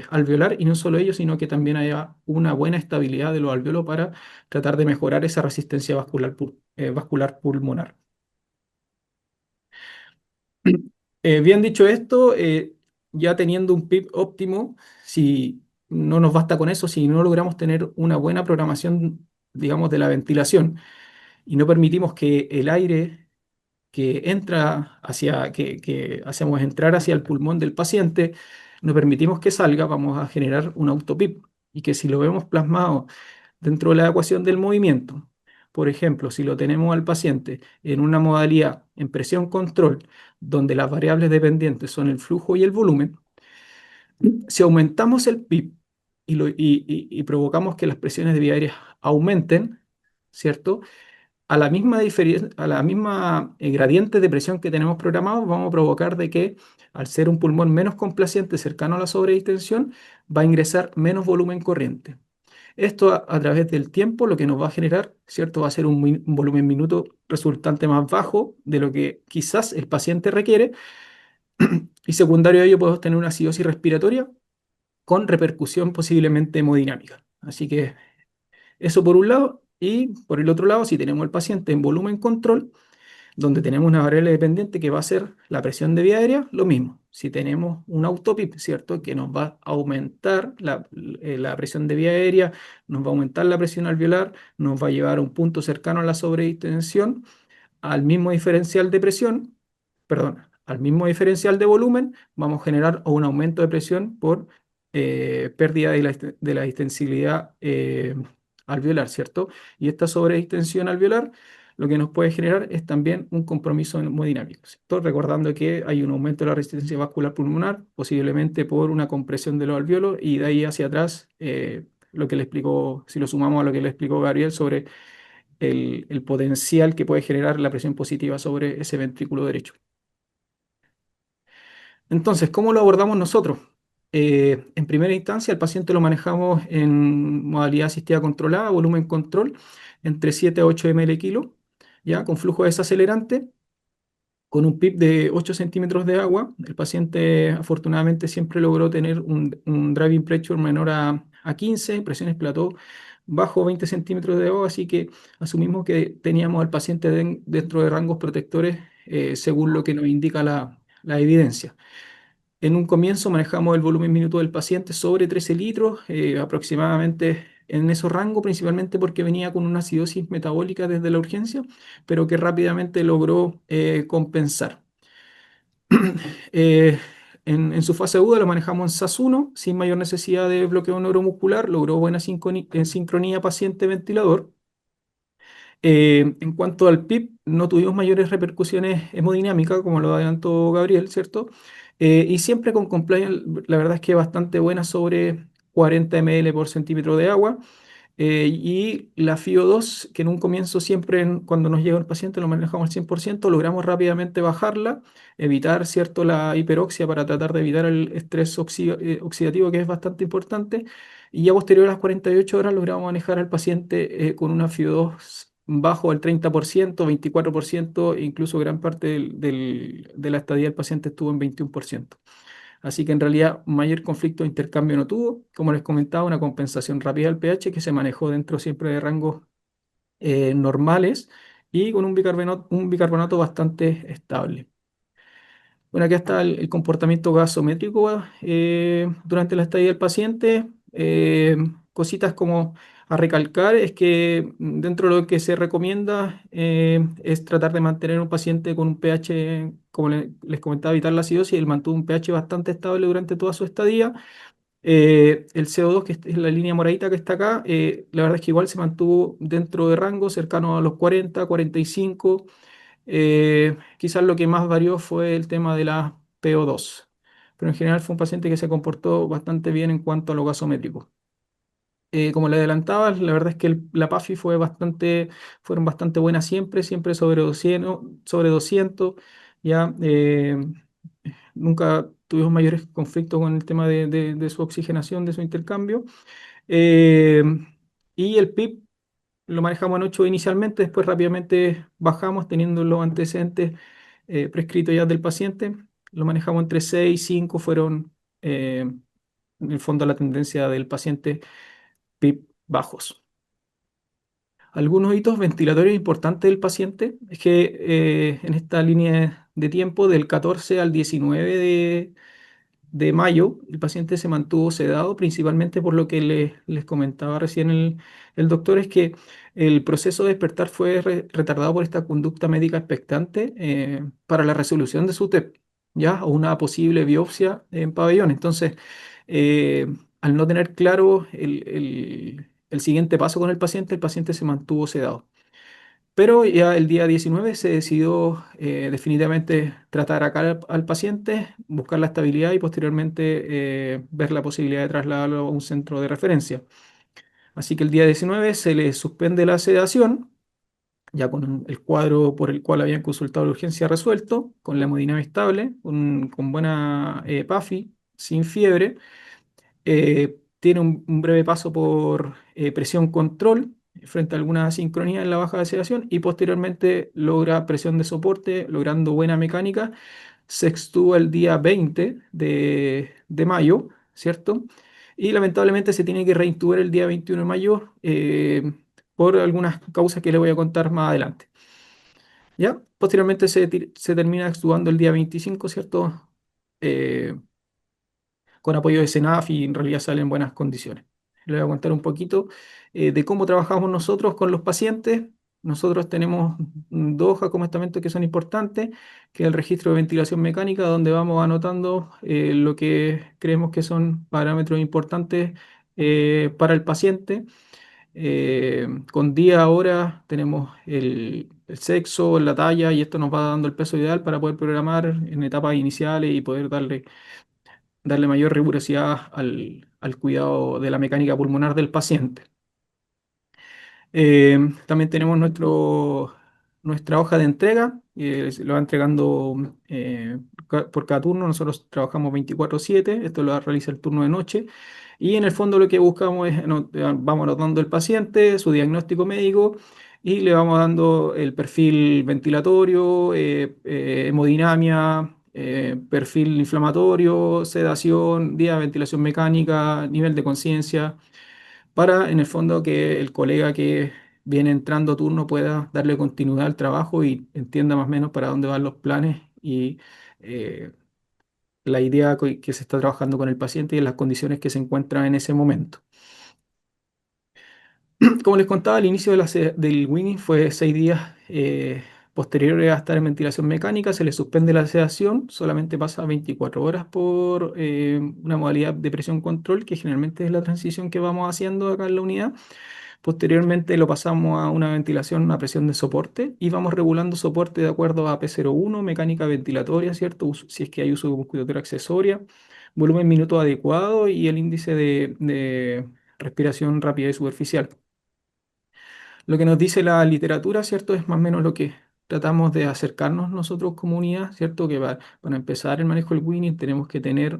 alveolar y no solo ello, sino que también haya una buena estabilidad de los alveolos para tratar de mejorar esa resistencia vascular pulmonar. Bien dicho esto, ya teniendo un PIB óptimo, si no nos basta con eso, si no logramos tener una buena programación, digamos, de la ventilación y no permitimos que el aire que entra que hacemos entrar hacia el pulmón del paciente, no permitimos que salga, vamos a generar un auto-PIB y que si lo vemos plasmado dentro de la ecuación del movimiento, por ejemplo, si lo tenemos al paciente en una modalidad en presión control, donde las variables dependientes son el flujo y el volumen, si aumentamos el PIB y provocamos que las presiones de vía aérea aumenten, ¿cierto? A la misma gradiente de presión que tenemos programado, vamos a provocar de que al ser un pulmón menos complaciente cercano a la sobredistensión, va a ingresar menos volumen corriente. Esto a través del tiempo lo que nos va a generar, ¿cierto? Va a ser un volumen minuto resultante más bajo de lo que quizás el paciente requiere. Y secundario a ello podemos tener una acidosis respiratoria con repercusión posiblemente hemodinámica. Así que eso por un lado. Y por el otro lado, si tenemos el paciente en volumen control, donde tenemos una variable dependiente que va a ser la presión de vía aérea, lo mismo. Si tenemos un autopip, ¿cierto? Que nos va a aumentar la presión de vía aérea, nos va a aumentar la presión alveolar, nos va a llevar a un punto cercano a la sobredistensión, al mismo diferencial de presión, perdón, al mismo diferencial de volumen, vamos a generar un aumento de presión por pérdida de la distensibilidad alveolar, ¿cierto? Y esta sobredistensión alveolar lo que nos puede generar es también un compromiso hemodinámico, ¿cierto? Recordando que hay un aumento de la resistencia vascular pulmonar, posiblemente por una compresión de los alveolos, y de ahí hacia atrás, lo que le explicó, si lo sumamos a lo que le explicó Gabriel sobre el potencial que puede generar la presión positiva sobre ese ventrículo derecho. Entonces, ¿cómo lo abordamos nosotros? En primera instancia, el paciente lo manejamos en modalidad asistida controlada, volumen control, entre 7 a 8 ml kilo, ya con flujo desacelerante, con un PIB de 8 centímetros de agua. El paciente afortunadamente siempre logró tener un driving pressure menor a 15, presiones plató bajo 20 centímetros de agua, así que asumimos que teníamos al paciente dentro de rangos protectores según lo que nos indica la evidencia. En un comienzo manejamos el volumen minuto del paciente sobre 13 litros, aproximadamente en esos rangos, principalmente porque venía con una acidosis metabólica desde la urgencia, pero que rápidamente logró compensar. Eh, en su fase aguda lo manejamos en SAS1, sin mayor necesidad de bloqueo neuromuscular, logró buena sincronía paciente-ventilador. En cuanto al PIB, no tuvimos mayores repercusiones hemodinámicas, como lo adelantó Gabriel, ¿cierto? Y siempre con compliance, la verdad es que bastante buena, sobre 40 ml por centímetro de agua. Y la FiO2, que en un comienzo siempre cuando nos llega el paciente lo manejamos al 100%, logramos rápidamente bajarla, evitar, ¿cierto?, la hiperoxia para tratar de evitar el estrés oxidativo, que es bastante importante. Y ya posterior a las 48 horas logramos manejar al paciente con una FiO2 bajo el 30%, 24%, e incluso gran parte de la estadía del paciente estuvo en 21%. Así que en realidad mayor conflicto de intercambio no tuvo. Como les comentaba, una compensación rápida del pH que se manejó dentro siempre de rangos normales y con un bicarbonato bastante estable. Bueno, aquí está el comportamiento gasométrico durante la estadía del paciente. cositas como a recalcar es que dentro de lo que se recomienda es tratar de mantener un paciente con un pH, como les comentaba, evitar la acidosis. Él mantuvo un pH bastante estable durante toda su estadía. El CO2, que es la línea moradita que está acá, la verdad es que igual se mantuvo dentro de rango, cercano a los 40, 45. Quizás lo que más varió fue el tema de la PO2, pero en general fue un paciente que se comportó bastante bien en cuanto a lo gasométrico. Como le adelantaba, la verdad es que la PAFI fueron bastante buenas siempre, siempre sobre 200, sobre 200. Ya, nunca tuvimos mayores conflictos con el tema de su oxigenación, de su intercambio. Eh, y el PIB lo manejamos en 8 inicialmente, después rápidamente bajamos teniendo los antecedentes prescritos ya del paciente. Lo manejamos entre 6 y 5, fueron en el fondo la tendencia del paciente PIB bajos. Algunos hitos ventilatorios importantes del paciente es que en esta línea de tiempo del 14 al 19 de mayo, el paciente se mantuvo sedado, principalmente por lo que les comentaba recién el doctor, es que el proceso de despertar fue retardado por esta conducta médica expectante para la resolución de su TEP, ¿ya? O una posible biopsia en pabellón. Entonces, al no tener claro el siguiente paso con el paciente se mantuvo sedado. Pero ya el día 19 se decidió definitivamente tratar acá al paciente, buscar la estabilidad y posteriormente ver la posibilidad de trasladarlo a un centro de referencia. Así que el día 19 se le suspende la sedación, ya con el cuadro por el cual habían consultado la urgencia resuelto, con la hemodinamia estable, con buena PAFI, sin fiebre. Tiene un breve paso por presión control frente a alguna asincronía en la baja de sedación y posteriormente logra presión de soporte, logrando buena mecánica. Se extuvo el día 20 de mayo, ¿cierto? Y lamentablemente se tiene que reintubar el día 21 de mayo por algunas causas que le voy a contar más adelante. ¿Ya? Posteriormente se termina extubando el día 25, ¿cierto? Eh, con apoyo de Senaf y en realidad sale en buenas condiciones. Les voy a contar un poquito de cómo trabajamos nosotros con los pacientes. Nosotros tenemos dos hojas como estamento que son importantes, que es el registro de ventilación mecánica, donde vamos anotando lo que creemos que son parámetros importantes para el paciente. Con día, hora, tenemos el sexo, la talla, y esto nos va dando el peso ideal para poder programar en etapas iniciales y poder darle mayor rigurosidad al cuidado de la mecánica pulmonar del paciente. También tenemos nuestra hoja de entrega, se lo va entregando por cada turno. Nosotros trabajamos 24/7, esto lo realiza el turno de noche. Y en el fondo lo que buscamos es, vamos anotando el paciente, su diagnóstico médico y le vamos dando el perfil ventilatorio, hemodinamia, perfil inflamatorio, sedación, día de ventilación mecánica, nivel de conciencia, para en el fondo que el colega que viene entrando a turno pueda darle continuidad al trabajo y entienda más o menos para dónde van los planes y eh, la idea que se está trabajando con el paciente y en las condiciones que se encuentra en ese momento. Como les contaba, el inicio del Winning fue 6 días posteriores a estar en ventilación mecánica. Se le suspende la sedación, solamente pasa 24 horas por una modalidad de presión control, que generalmente es la transición que vamos haciendo acá en la unidad. Posteriormente lo pasamos a una ventilación a presión de soporte y vamos regulando soporte de acuerdo a P01, mecánica ventilatoria, ¿cierto? Si es que hay uso de musculatura accesoria, volumen minuto adecuado y el índice de respiración rápida y superficial. Lo que nos dice la literatura, ¿cierto? Es más o menos lo que tratamos de acercarnos nosotros como unidad, ¿cierto? Que para empezar el manejo del winning tenemos que tener,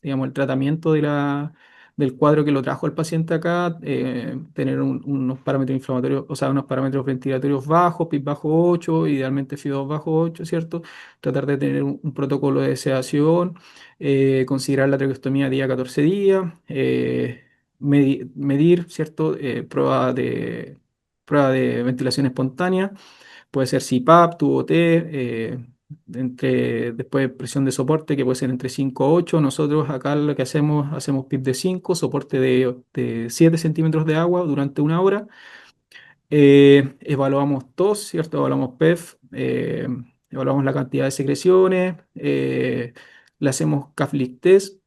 digamos, el tratamiento del cuadro que lo trajo el paciente acá, tener unos parámetros inflamatorios, o sea, unos parámetros ventilatorios bajos, PIB bajo 8, idealmente FI2 bajo 8, ¿cierto? Tratar de tener un protocolo de sedación, considerar la traqueostomía día 14 días, medir, ¿cierto? Prueba de ventilación espontánea, puede ser CPAP, tubo T, después presión de soporte que puede ser entre 5 a 8. Nosotros acá lo que hacemos PIB de 5, soporte de 7 centímetros de agua durante una hora. Evaluamos tos, ¿cierto? Evaluamos PEF, evaluamos la cantidad de secreciones, le hacemos CAFLIC test.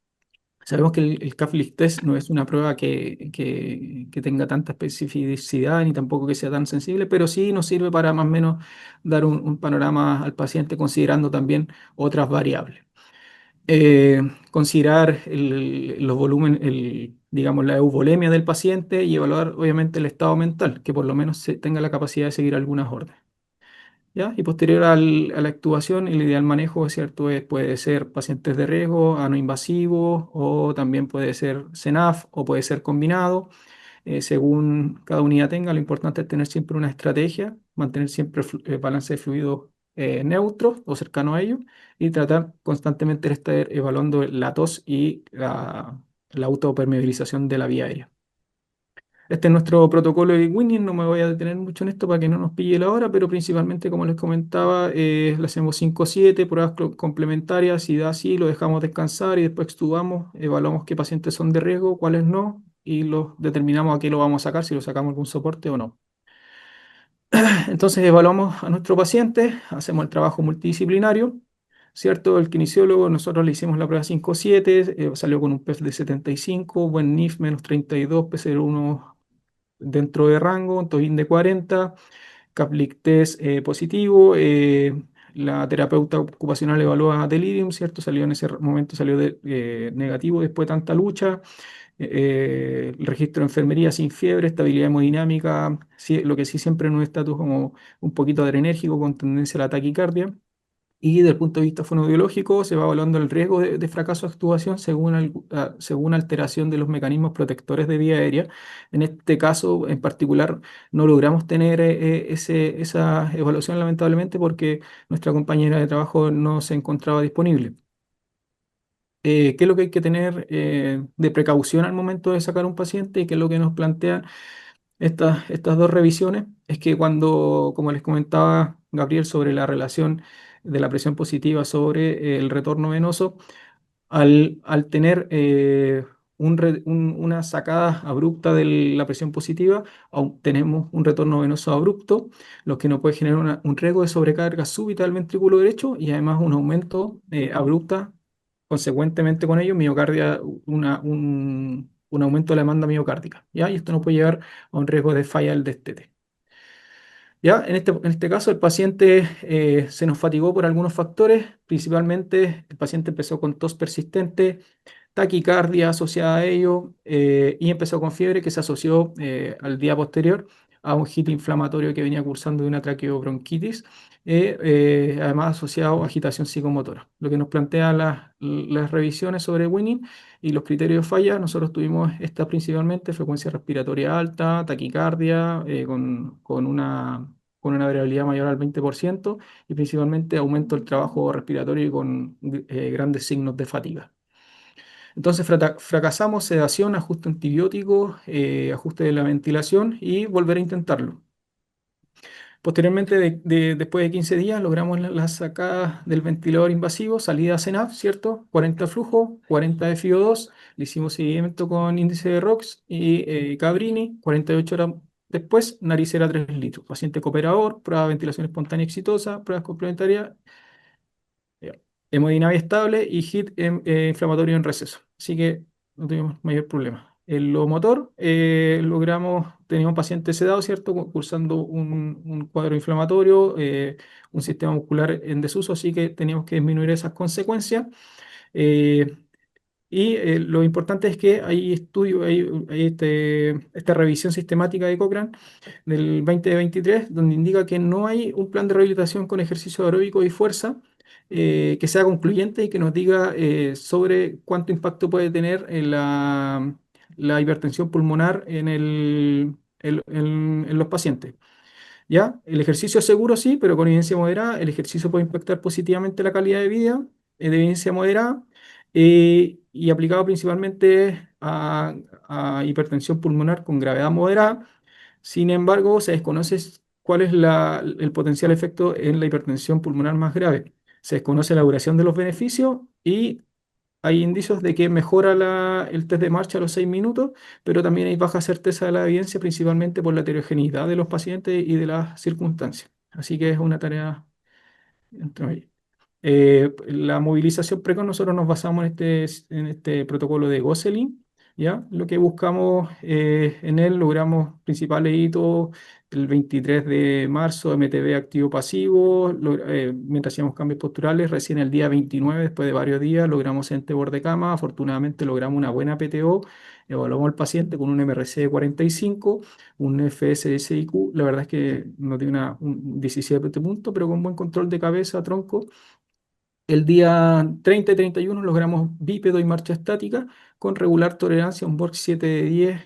Sabemos que el CAFLIC test no es una prueba que tenga tanta especificidad ni tampoco que sea tan sensible, pero sí nos sirve para más o menos dar un panorama al paciente considerando también otras variables. Considerar los volúmenes, digamos, la euvolemia del paciente y evaluar obviamente el estado mental, que por lo menos tenga la capacidad de seguir algunas órdenes. ¿Ya? Y posterior a la actuación, el ideal manejo, ¿cierto? Puede ser pacientes de riesgo, no invasivos, o también puede ser CENAF, o puede ser combinado, según cada unidad tenga. Lo importante es tener siempre una estrategia, mantener siempre balance de fluidos neutros o cercano a ellos, y tratar constantemente de estar evaluando la tos y la autopermeabilización de la vía aérea. Este es nuestro protocolo de Winning, no me voy a detener mucho en esto para que no nos pille la hora, pero principalmente, como les comentaba, le hacemos 5-7 pruebas complementarias. Si da así, lo dejamos descansar y después extubamos, evaluamos qué pacientes son de riesgo, cuáles no, y los determinamos a qué lo vamos a sacar, si lo sacamos algún soporte o no. Entonces evaluamos a nuestro paciente, hacemos el trabajo multidisciplinario, ¿cierto? El kinesiólogo, nosotros le hicimos la prueba 5-7, salió con un PEF de 75, buen NIF menos 32, PCR1 dentro de rango, TOIN de 40, CAPLIC test positivo, la terapeuta ocupacional evalúa delirium, ¿cierto? Salió en ese momento, salió negativo después de tanta lucha. El registro de enfermería sin fiebre, estabilidad hemodinámica, lo que sí siempre en un estatus como un poquito adrenérgico con tendencia a la taquicardia. Y desde el punto de vista fonoaudiológico se va evaluando el riesgo de fracaso de actuación según alteración de los mecanismos protectores de vía aérea. En este caso en particular no logramos tener esa evaluación lamentablemente porque nuestra compañera de trabajo no se encontraba disponible. ¿Qué es lo que hay que tener de precaución al momento de sacar un paciente y qué es lo que nos plantean estas dos revisiones? Es que cuando, como les comentaba Gabriel, sobre la relación de la presión positiva sobre el retorno venoso, al tener una sacada abrupta de la presión positiva, tenemos un retorno venoso abrupto, lo que nos puede generar un riesgo de sobrecarga súbita del ventrículo derecho y además un aumento abrupta, consecuentemente con ello, miocardia, un aumento de la demanda miocárdica, ¿ya? Y esto nos puede llevar a un riesgo de falla del destete. ¿Ya? En este caso, el paciente se nos fatigó por algunos factores, principalmente el paciente empezó con tos persistente, taquicardia asociada a ello y empezó con fiebre que se asoció al día posterior a un hito inflamatorio que venía cursando de una traqueobronquitis, además asociado a agitación psicomotora. Lo que nos plantea las revisiones sobre Winning y los criterios de falla, nosotros tuvimos esta principalmente frecuencia respiratoria alta, taquicardia, con una variabilidad mayor al 20% y principalmente aumento del trabajo respiratorio y con grandes signos de fatiga. Entonces fracasamos, sedación, ajuste antibiótico, ajuste de la ventilación y volver a intentarlo. Posteriormente, después de 15 días, logramos la sacada del ventilador invasivo, salida a CENAF, ¿cierto? 40 flujo, 40 de FiO2, le hicimos seguimiento con índice de ROX y Cabrini, 48 horas después, naricera 3 litros. Paciente cooperador, prueba de ventilación espontánea exitosa, pruebas complementarias, hemodinamia estable y HIT inflamatorio en receso. Así que no tuvimos mayor problema. En lo motor, teníamos un paciente sedado, ¿cierto? Cursando un cuadro inflamatorio, un sistema muscular en desuso, así que teníamos que disminuir esas consecuencias. Eh, lo importante es que hay estudio, hay esta revisión sistemática de Cochrane del 2023, donde indica que no hay un plan de rehabilitación con ejercicio aeróbico y fuerza que sea concluyente y que nos diga sobre cuánto impacto puede tener en la hipertensión pulmonar en los pacientes. ¿Ya? El ejercicio es seguro, sí, pero con evidencia moderada. El ejercicio puede impactar positivamente la calidad de vida, de evidencia moderada, y aplicado principalmente a hipertensión pulmonar con gravedad moderada. Sin embargo, se desconoce cuál es el potencial efecto en la hipertensión pulmonar más grave. Se desconoce la duración de los beneficios y hay indicios de que mejora el test de marcha a los 6 minutos, pero también hay baja certeza de la evidencia, principalmente por la heterogeneidad de los pacientes y de las circunstancias. Así que es una tarea entre ellas. La movilización precoz, nosotros nos basamos en este protocolo de Gosselin, ¿ya? Lo que buscamos en él, logramos principales hitos, el 23 de marzo, MTB activo-pasivo, mientras hacíamos cambios posturales, recién el día 29, después de varios días, logramos ente borde cama, afortunadamente logramos una buena PTO, evaluamos al paciente con un MRC de 45, un FSSIQ, la verdad es que no tiene un 17 puntos, pero con buen control de cabeza, tronco. El día 30 y 31 logramos bípedo y marcha estática con regular tolerancia, un BORG 7 de 10,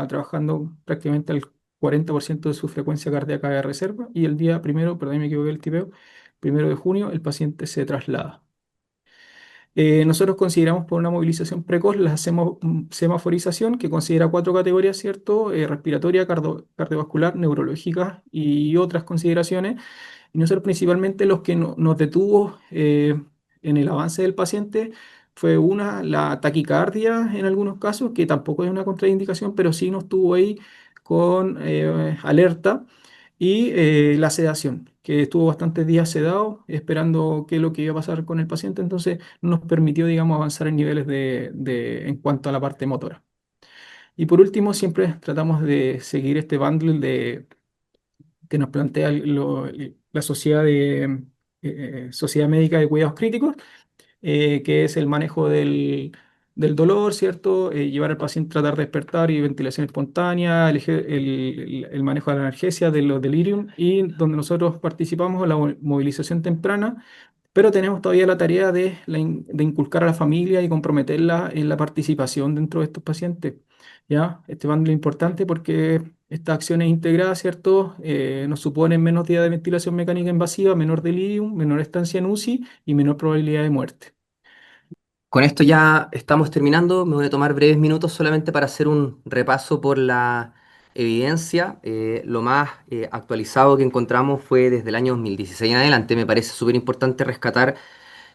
trabajando prácticamente al 40% de su frecuencia cardíaca de reserva. Y el día primero, perdón, me equivoqué el tipeo, 1 de junio, el paciente se traslada. Nosotros consideramos por una movilización precoz la semaforización, que considera 4 categorías, ¿cierto? Respiratoria, cardiovascular, neurológica y otras consideraciones. Y nosotros principalmente los que nos detuvo en el avance del paciente fue la taquicardia en algunos casos, que tampoco es una contraindicación, pero sí nos tuvo ahí con alerta, y la sedación, que estuvo bastantes días sedado, esperando qué es lo que iba a pasar con el paciente, entonces nos permitió, digamos, avanzar en niveles en cuanto a la parte motora. Y por último, siempre tratamos de seguir este bundle que nos plantea la Sociedad Médica de Cuidados Críticos, que es el manejo del dolor, ¿cierto? Llevar al paciente, tratar de despertar y ventilación espontánea, el manejo de la analgesia, de los delirium, y donde nosotros participamos en la movilización temprana, pero tenemos todavía la tarea de inculcar a la familia y comprometerla en la participación dentro de estos pacientes. ¿Ya? Este bando es importante porque estas acciones integradas, ¿cierto? Nos suponen menos días de ventilación mecánica invasiva, menor delirium, menor estancia en UCI y menor probabilidad de muerte. Con esto ya estamos terminando. Me voy a tomar breves minutos solamente para hacer un repaso por la evidencia. Lo más actualizado que encontramos fue desde el año 2016 en adelante. Me parece súper importante rescatar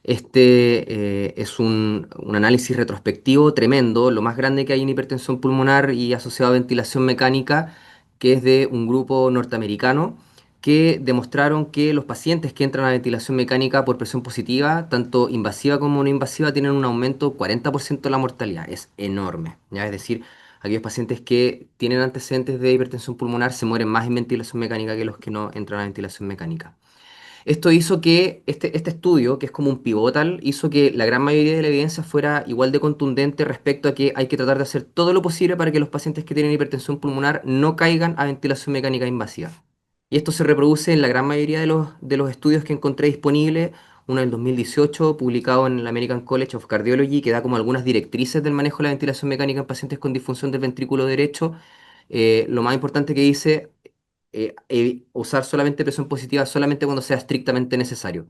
es un análisis retrospectivo tremendo, lo más grande que hay en hipertensión pulmonar y asociado a ventilación mecánica, que es de un grupo norteamericano, que demostraron que los pacientes que entran a ventilación mecánica por presión positiva, tanto invasiva como no invasiva, tienen un aumento 40% de la mortalidad. Es enorme, ¿ya? Es decir, aquellos pacientes que tienen antecedentes de hipertensión pulmonar se mueren más en ventilación mecánica que los que no entran a ventilación mecánica. Esto hizo que este estudio, que es como un pivotal, hizo que la gran mayoría de la evidencia fuera igual de contundente respecto a que hay que tratar de hacer todo lo posible para que los pacientes que tienen hipertensión pulmonar no caigan a ventilación mecánica invasiva. Y esto se reproduce en la gran mayoría de los estudios que encontré disponibles, uno del 2018, publicado en el American College of Cardiology, que da como algunas directrices del manejo de la ventilación mecánica en pacientes con disfunción del ventrículo derecho. Lo más importante que dice usar solamente presión positiva solamente cuando sea estrictamente necesario.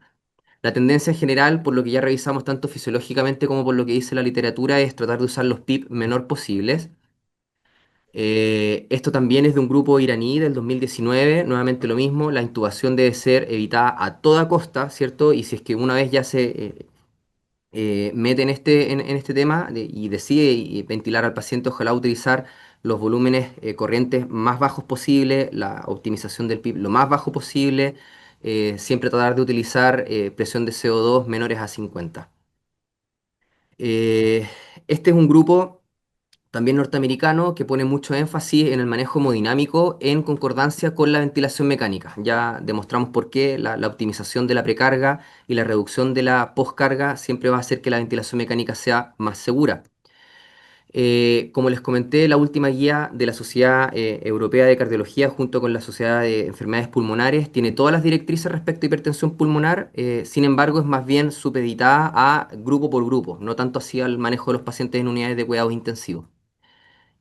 La tendencia en general, por lo que ya revisamos tanto fisiológicamente como por lo que dice la literatura, es tratar de usar los PIP menor posibles. Esto también es de un grupo iraní del 2019, nuevamente lo mismo, la intubación debe ser evitada a toda costa, ¿cierto? Y si es que una vez ya se mete en este tema y decide ventilar al paciente, ojalá utilizar los volúmenes corrientes más bajos posible, la optimización del PIB lo más bajo posible, siempre tratar de utilizar presión de CO2 menores a 50. Eh, este es un grupo también norteamericano que pone mucho énfasis en el manejo hemodinámico en concordancia con la ventilación mecánica. Ya demostramos por qué la optimización de la precarga y la reducción de la poscarga siempre va a hacer que la ventilación mecánica sea más segura. Como les comenté, la última guía de la Sociedad Europea de Cardiología junto con la Sociedad de Enfermedades Pulmonares tiene todas las directrices respecto a hipertensión pulmonar, sin embargo es más bien supeditada a grupo por grupo, no tanto así al manejo de los pacientes en unidades de cuidados intensivos.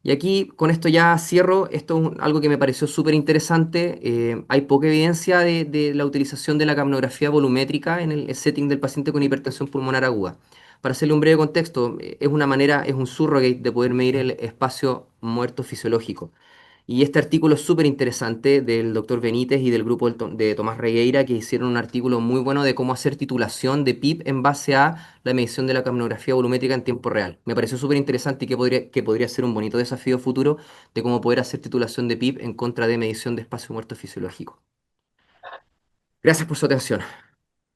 Y aquí con esto ya cierro, esto es algo que me pareció súper interesante. Hay poca evidencia de la utilización de la capnografía volumétrica en el setting del paciente con hipertensión pulmonar aguda. Para hacerle un breve contexto, es una manera, es un surrogate de poder medir el espacio muerto fisiológico. Y este artículo es súper interesante del doctor Benítez y del grupo de Tomás Regueira, que hicieron un artículo muy bueno de cómo hacer titulación de PIB en base a la medición de la capnografía volumétrica en tiempo real. Me pareció súper interesante y que podría ser un bonito desafío futuro de cómo poder hacer titulación de PIB en contra de medición de espacio muerto fisiológico. Gracias por su atención.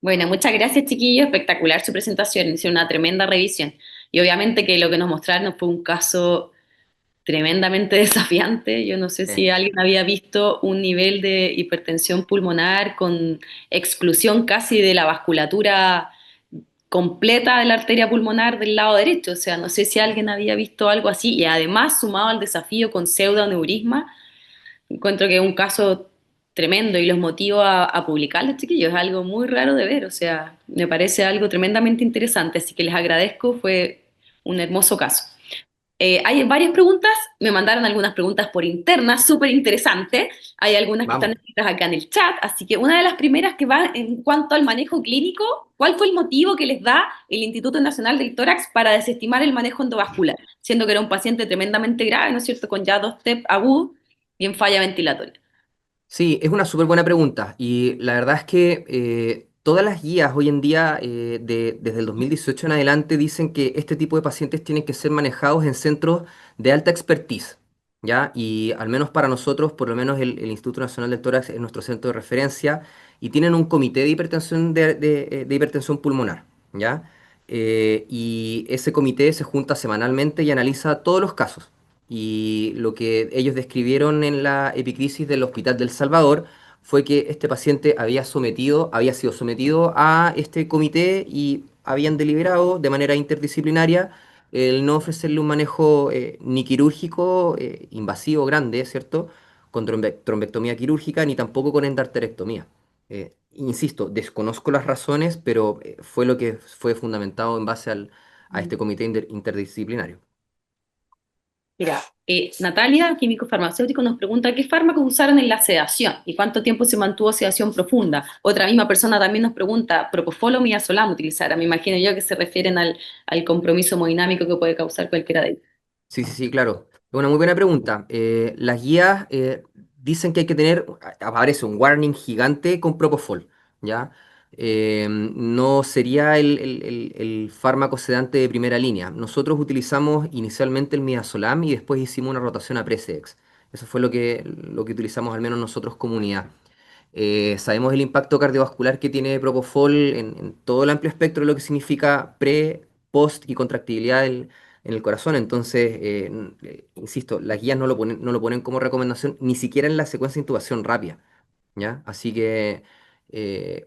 Bueno, muchas gracias, chiquillos. Espectacular su presentación. Hicieron una tremenda revisión. Y obviamente que lo que nos mostraron fue un caso tremendamente desafiante. Yo no sé si alguien había visto un nivel de hipertensión pulmonar con exclusión casi de la vasculatura completa de la arteria pulmonar del lado derecho. O sea, no sé si alguien había visto algo así. Y además, sumado al desafío con pseudoneurisma, encuentro que es un caso tremendo y los motivo a publicarlo, chiquillos. Es algo muy raro de ver. O sea, me parece algo tremendamente interesante. Así que les agradezco. Fue un hermoso caso. Hay varias preguntas, me mandaron algunas preguntas por interna, súper interesantes. Hay algunas que están Vamos. escritas acá en el chat, así que una de las primeras que va en cuanto al manejo clínico, ¿cuál fue el motivo que les da el Instituto Nacional del Tórax para desestimar el manejo endovascular? Siendo que era un paciente tremendamente grave, ¿no es cierto?, con ya 2 TEP agudo y en falla ventilatoria. Sí, es una súper buena pregunta y la verdad es que todas las guías hoy en día, desde el 2018 en adelante, dicen que este tipo de pacientes tienen que ser manejados en centros de alta expertise, ¿ya? Y al menos para nosotros, por lo menos el Instituto Nacional del Tórax es nuestro centro de referencia y tienen un comité de hipertensión, de hipertensión pulmonar, ¿ya? Y ese comité se junta semanalmente y analiza todos los casos. Y lo que ellos describieron en la epicrisis del Hospital del Salvador fue que este paciente había sido sometido a este comité y habían deliberado de manera interdisciplinaria el no ofrecerle un manejo ni quirúrgico invasivo grande, ¿cierto? Con trombectomía quirúrgica, ni tampoco con endarterectomía. Insisto, desconozco las razones, pero fue lo que fue fundamentado en base a este comité interdisciplinario. Mira, Natalia, químico farmacéutico, nos pregunta qué fármacos usaron en la sedación y cuánto tiempo se mantuvo sedación profunda. Otra misma persona también nos pregunta, ¿propofol o midazolam utilizara? Me imagino yo que se refieren al compromiso hemodinámico que puede causar cualquiera de ellos. Sí, sí, sí, claro. Es una muy buena pregunta. Las guías dicen que hay que tener, aparece un warning gigante con Propofol, ¿ya? No sería el fármaco sedante de primera línea. Nosotros utilizamos inicialmente el midazolam y después hicimos una rotación a Precedex. Eso fue lo que utilizamos al menos nosotros como unidad. Sabemos el impacto cardiovascular que tiene Propofol en todo el amplio espectro de lo que significa pre, post y contractibilidad en el corazón. Entonces, insisto, las guías no lo ponen como recomendación ni siquiera en la secuencia de intubación rápida, ¿ya? Así que,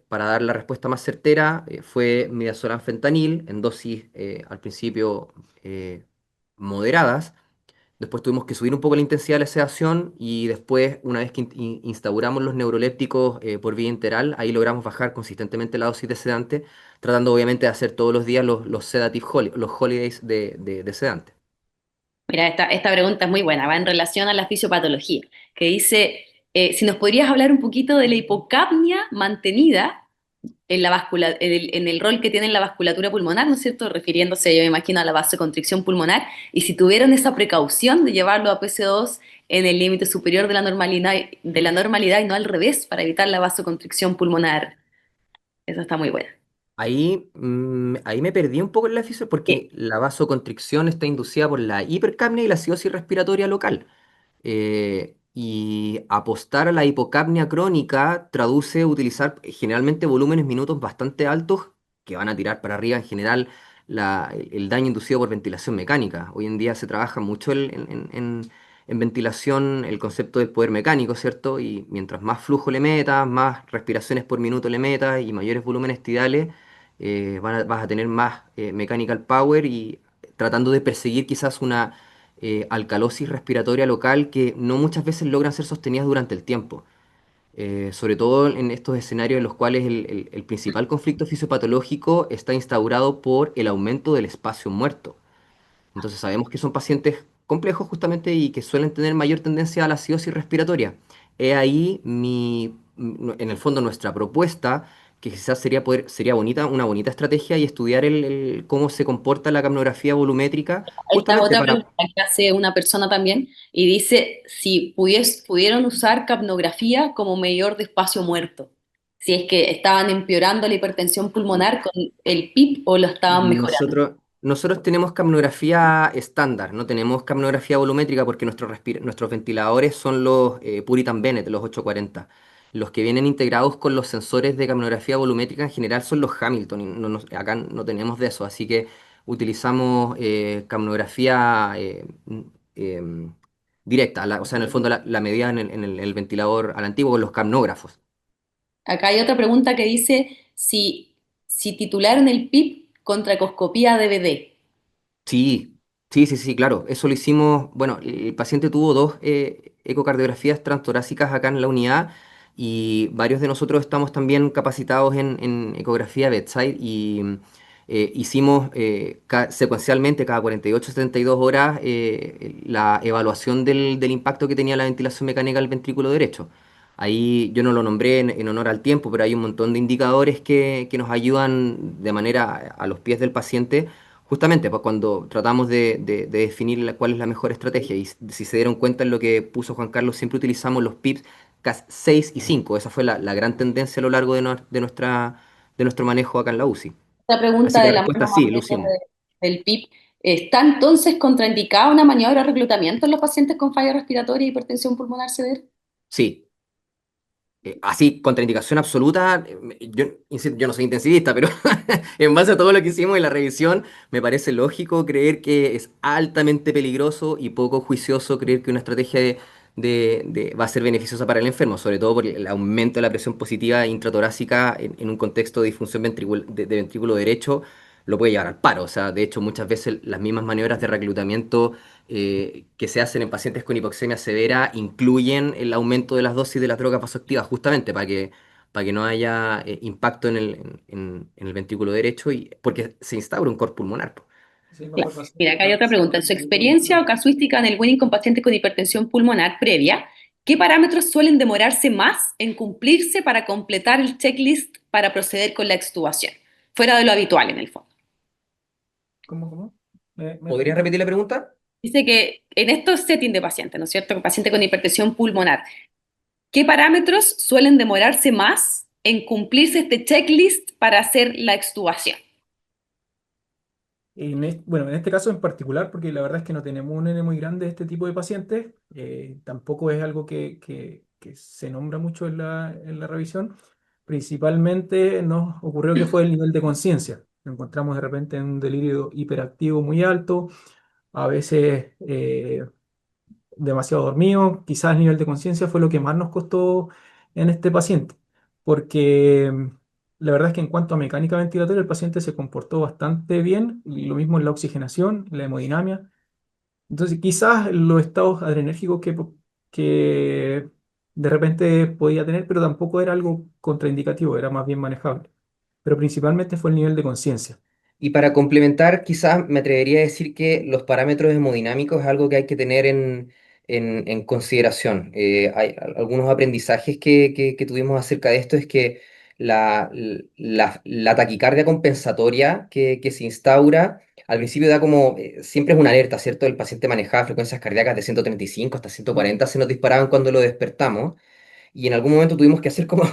para dar la respuesta más certera, fue midazolam fentanil en dosis al principio moderadas. Después tuvimos que subir un poco la intensidad de la sedación y después, una vez que instauramos los neurolépticos por vía enteral, ahí logramos bajar consistentemente la dosis de sedante, tratando obviamente de hacer todos los días los los holidays de sedante. Mira, esta pregunta es muy buena, va en relación a la fisiopatología, que dice, si nos podrías hablar un poquito de la hipocapnia mantenida en en el rol que tiene en la vasculatura pulmonar, ¿no es cierto? Refiriéndose, yo me imagino, a la vasoconstricción pulmonar, y si tuvieron esa precaución de llevarlo a PC2 en el límite superior de la normalidad y no al revés, para evitar la vasoconstricción pulmonar. Esa está muy buena. Ahí me perdí un poco en la fisiología Eh, porque la vasoconstricción está inducida por la hipercapnia y la acidosis respiratoria local. Y apostar a la hipocapnia crónica traduce utilizar generalmente volúmenes minutos bastante altos que van a tirar para arriba en general el daño inducido por ventilación mecánica. Hoy en día se trabaja mucho en ventilación el concepto del poder mecánico, ¿cierto? Y mientras más flujo le metas, más respiraciones por minuto le metas y mayores volúmenes tidales, vas a tener más mechanical power y tratando de perseguir quizás una alcalosis respiratoria local que no muchas veces logran ser sostenidas durante el tiempo. Sobre todo en estos escenarios en los cuales el principal conflicto fisiopatológico está instaurado por el aumento del espacio muerto. Entonces sabemos que son pacientes complejos justamente y que suelen tener mayor tendencia a la acidosis respiratoria. He ahí en el fondo nuestra propuesta, que quizás sería bonita, una bonita estrategia y estudiar cómo se comporta la capnografía volumétrica, Esta es justamente otra para... pregunta que hace una persona también y dice si pudieron usar capnografía como medidor de espacio muerto, si es que estaban empeorando la hipertensión pulmonar con el PIP o lo estaban mejorando. Nosotros tenemos capnografía estándar, no tenemos capnografía volumétrica porque nuestros ventiladores son los Puritan Bennett, los 840. Los que vienen integrados con los sensores de capnografía volumétrica en general son los Hamilton, y acá no tenemos de eso, así que utilizamos capnografía directa, o sea, en el fondo la medida en el ventilador al antiguo con los capnógrafos. Acá hay otra pregunta que dice si titularon el PIP contra ecoscopía DVD. Sí, sí, claro. Eso lo hicimos. Bueno, el paciente tuvo dos ecocardiografías transtorácicas acá en la unidad y varios de nosotros estamos también capacitados en ecografía bedside y hicimos secuencialmente cada 48 72 horas la evaluación del impacto que tenía la ventilación mecánica del ventrículo derecho. Ahí yo no lo nombré en honor al tiempo, pero hay un montón de indicadores que nos ayudan de manera a los pies del paciente. Justamente, pues cuando tratamos de definir cuál es la mejor estrategia, y si se dieron cuenta en lo que puso Juan Carlos, siempre utilizamos los PIPs CAS 6 y 5. Esa fue la gran tendencia a lo largo de nuestro manejo acá en la UCI. Esta Así pregunta que de la la respuesta mano es sí, más lo menos hicimos. del PIP, ¿está entonces contraindicada una maniobra de reclutamiento en los pacientes con falla respiratoria y hipertensión pulmonar severa? Sí, así, contraindicación absoluta, yo, insisto, yo no soy intensivista, pero en base a todo lo que hicimos en la revisión, me parece lógico creer que es altamente peligroso y poco juicioso creer que una estrategia va a ser beneficiosa para el enfermo, sobre todo por el aumento de la presión positiva intratorácica en un contexto de disfunción de ventrículo derecho, lo puede llevar al paro. O sea, de hecho, muchas veces las mismas maniobras de reclutamiento que se hacen en pacientes con hipoxemia severa incluyen el aumento de las dosis de las drogas vasoactivas, justamente para que no haya impacto en el ventrículo derecho y porque se instaura un cor pulmonar, po. Sí, Claro. mejor Mira, paciente acá hay con otra pregunta. En su experiencia o casuística en el winning con pacientes con hipertensión pulmonar previa, ¿qué parámetros suelen demorarse más en cumplirse para completar el checklist para proceder con la extubación? Fuera de lo habitual, en el fondo. ¿Cómo? ¿Me ¿Podrías repite? repetir la pregunta? Dice que en estos settings de pacientes, ¿no es cierto? Paciente con hipertensión pulmonar, ¿qué parámetros suelen demorarse más en cumplirse este checklist para hacer la extubación? Bueno, en este caso en particular, porque la verdad es que no tenemos un N muy grande de este tipo de pacientes, tampoco es algo que se nombra mucho en la revisión. Principalmente nos ocurrió que fue el nivel de conciencia. Lo encontramos de repente en un delirio hiperactivo muy alto, a veces demasiado dormido. Quizás el nivel de conciencia fue lo que más nos costó en este paciente, porque la verdad es que en cuanto a mecánica ventilatoria, el paciente se comportó bastante bien, y lo mismo en la oxigenación, la hemodinamia. Entonces, quizás los estados adrenérgicos que de repente podía tener, pero tampoco era algo contraindicativo, era más bien manejable. Pero principalmente fue el nivel de conciencia. Y para complementar, quizás me atrevería a decir que los parámetros hemodinámicos es algo que hay que tener en consideración. Hay algunos aprendizajes que tuvimos acerca de esto, es que la taquicardia compensatoria que se instaura al principio da como, siempre es una alerta, ¿cierto? El paciente manejaba frecuencias cardíacas de 135 hasta 140, se nos disparaban cuando lo despertamos y en algún momento tuvimos que hacer como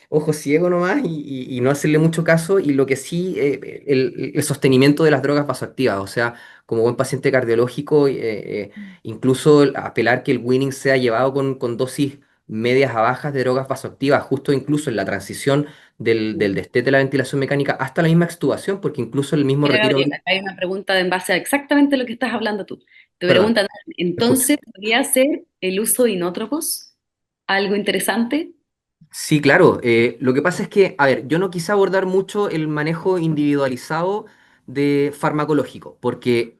ojo ciego nomás y no hacerle mucho caso y lo que sí, el sostenimiento de las drogas vasoactivas, o sea, como buen paciente cardiológico, incluso apelar que el winning sea llevado con dosis medias a bajas de drogas vasoactivas, justo incluso en la transición del destete de la ventilación mecánica hasta la misma extubación, porque incluso el mismo Mira, retiro... Gabriela, acá hay una pregunta en base a exactamente lo que estás hablando tú. Te Perdón, preguntan, escucho. entonces, ¿podría ser el uso de inótropos algo interesante? Sí, claro. Lo que pasa es que, a ver, yo no quise abordar mucho el manejo individualizado de farmacológico, porque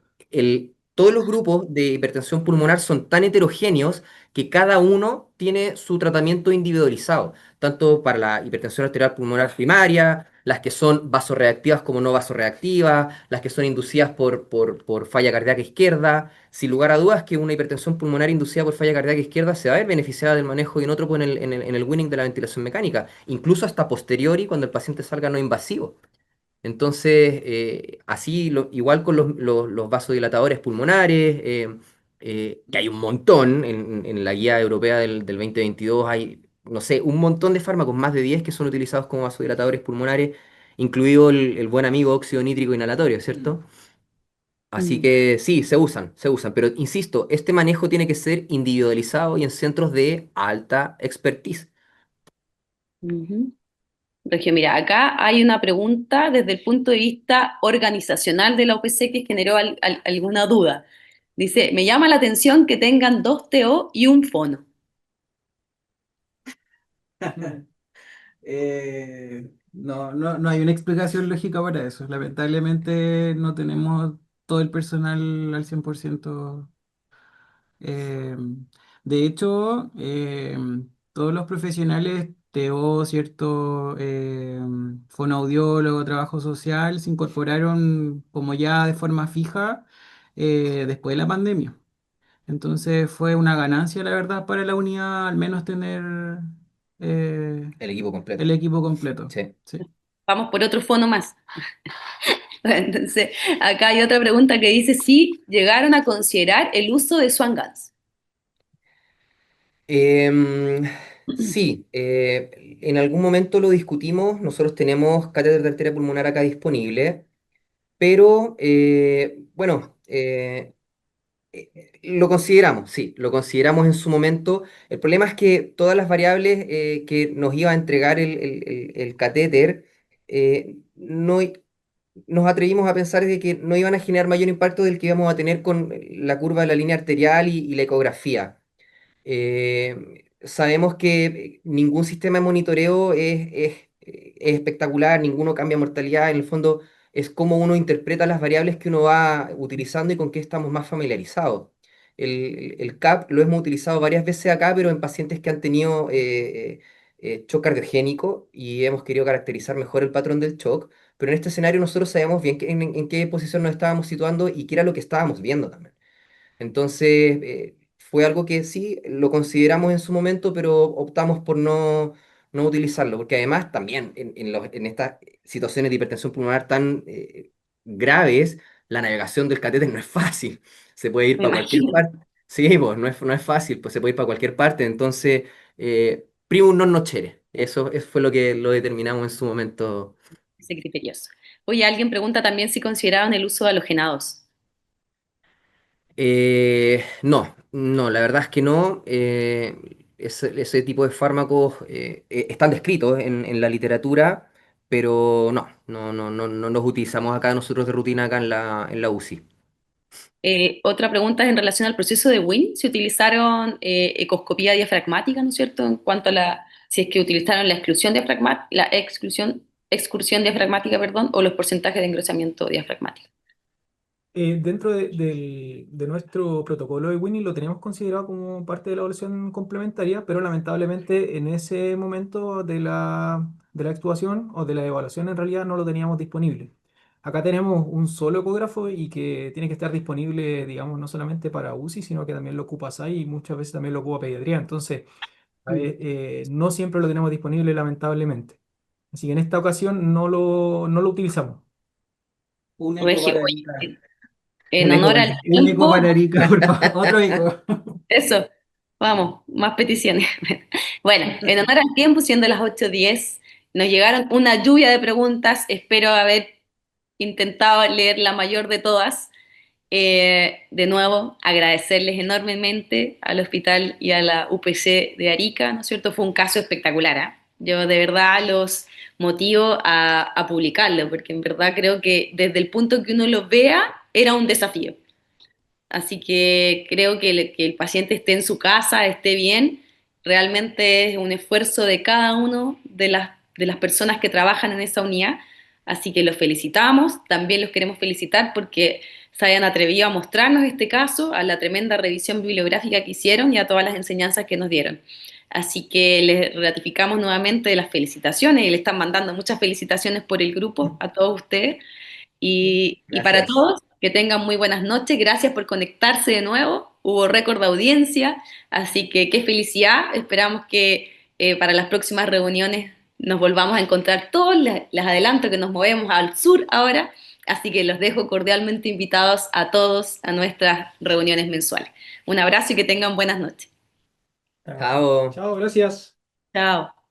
todos los grupos de hipertensión pulmonar son tan heterogéneos que cada uno tiene su tratamiento individualizado, tanto para la hipertensión arterial pulmonar primaria, las que son vasorreactivas como no vasorreactivas, las que son inducidas por falla cardíaca izquierda. Sin lugar a dudas que una hipertensión pulmonar inducida por falla cardíaca izquierda se va a ver beneficiada del manejo de inótropo en el winning de la ventilación mecánica, incluso hasta posteriori cuando el paciente salga no invasivo. Entonces, así, igual con los vasodilatadores pulmonares, que hay un montón en la guía europea del 2022, hay, no sé, un montón de fármacos, más de 10 que son utilizados como vasodilatadores pulmonares, incluido el buen amigo óxido nítrico inhalatorio, ¿cierto? Así Mm. que sí, se usan, pero insisto, este manejo tiene que ser individualizado y en centros de alta expertise. Ujú. Regio, mira, acá hay una pregunta desde el punto de vista organizacional de la UPC que generó alguna duda. Dice, me llama la atención que tengan dos TO y un fono. No hay una explicación lógica para eso. Lamentablemente no tenemos todo el personal al 100%. Eh, de hecho, todos los profesionales, TO, ¿cierto? Fonoaudiólogo, trabajo social, se incorporaron como ya de forma fija después de la pandemia. Entonces fue una ganancia, la verdad, para la unidad al menos tener eh, El equipo completo. el equipo completo. Sí. Sí. Vamos por otro fono más. Entonces, acá hay otra pregunta que dice si llegaron a considerar el uso de Swan Guns. Em, sí, en algún momento lo discutimos. Nosotros tenemos catéter de arteria pulmonar acá disponible, pero bueno, lo consideramos, sí, lo consideramos en su momento. El problema es que todas las variables que nos iba a entregar el catéter, no, nos atrevimos a pensar de que no iban a generar mayor impacto del que íbamos a tener con la curva de la línea arterial y la ecografía. Sabemos que ningún sistema de monitoreo es espectacular, ninguno cambia mortalidad, en el fondo es cómo uno interpreta las variables que uno va utilizando y con qué estamos más familiarizados. El CAP lo hemos utilizado varias veces acá, pero en pacientes que han tenido shock cardiogénico y hemos querido caracterizar mejor el patrón del shock, pero en este escenario nosotros sabíamos bien en qué posición nos estábamos situando y qué era lo que estábamos viendo también. Entonces, fue algo que sí lo consideramos en su momento, pero optamos por no utilizarlo, porque además también en estas situaciones de hipertensión pulmonar tan graves, la navegación del catéter no es fácil. Se puede ir Me para cualquier imagino. parte. Sí, pues no es fácil, pues se puede ir para cualquier parte. Entonces, primum non nocere. Eso fue lo que lo determinamos en su momento. Ese criterioso. Oye, alguien pregunta también si consideraban el uso de halogenados. No, la verdad es que no. Ese tipo de fármacos están descritos en la literatura, pero no los utilizamos acá nosotros de rutina acá en la UCI. Otra pregunta es en relación al proceso de Win. ¿Se utilizaron ecoscopía diafragmática, ¿no es cierto? En cuanto a si es que utilizaron la exclusión diafragmática, excursión diafragmática, perdón, o los porcentajes de engrosamiento diafragmático. Dentro de nuestro protocolo de Winning lo teníamos considerado como parte de la evaluación complementaria, pero lamentablemente en ese momento de la actuación o de la evaluación en realidad no lo teníamos disponible. Acá tenemos un solo ecógrafo y que tiene que estar disponible, digamos, no solamente para UCI, sino que también lo ocupa SAI y muchas veces también lo ocupa pediatría. Entonces, no siempre lo tenemos disponible, lamentablemente. Así que en esta ocasión no lo utilizamos. Un eco Regio, para Erika. oye, en honor al Un eco tiempo, para Erika, por favor. Otro eco. eso, vamos, más peticiones. Bueno, en honor al tiempo, siendo las 8:10, nos llegaron una lluvia de preguntas. Espero haber intentado leer la mayor de todas. De nuevo, agradecerles enormemente al hospital y a la UPC de Arica, ¿no es cierto? Fue un caso espectacular, ¿ah? Yo de verdad los motivo a publicarlo, porque en verdad creo que desde el punto que uno lo vea, era un desafío. Así que creo que que el paciente esté en su casa, esté bien, realmente es un esfuerzo de cada uno de las personas que trabajan en esa unidad. Así que los felicitamos, también los queremos felicitar porque se hayan atrevido a mostrarnos este caso, a la tremenda revisión bibliográfica que hicieron y a todas las enseñanzas que nos dieron. Así que les ratificamos nuevamente las felicitaciones y le están mandando muchas felicitaciones por el grupo a todos ustedes. Y para Gracias. todos, que tengan muy buenas noches. Gracias por conectarse de nuevo. Hubo récord de audiencia, así que qué felicidad. Esperamos que para las próximas reuniones nos volvamos a encontrar todos. Les adelanto que nos movemos al sur ahora, así que los dejo cordialmente invitados a todos a nuestras reuniones mensuales. Un abrazo y que tengan buenas noches. Chao. Chao, gracias. Chao.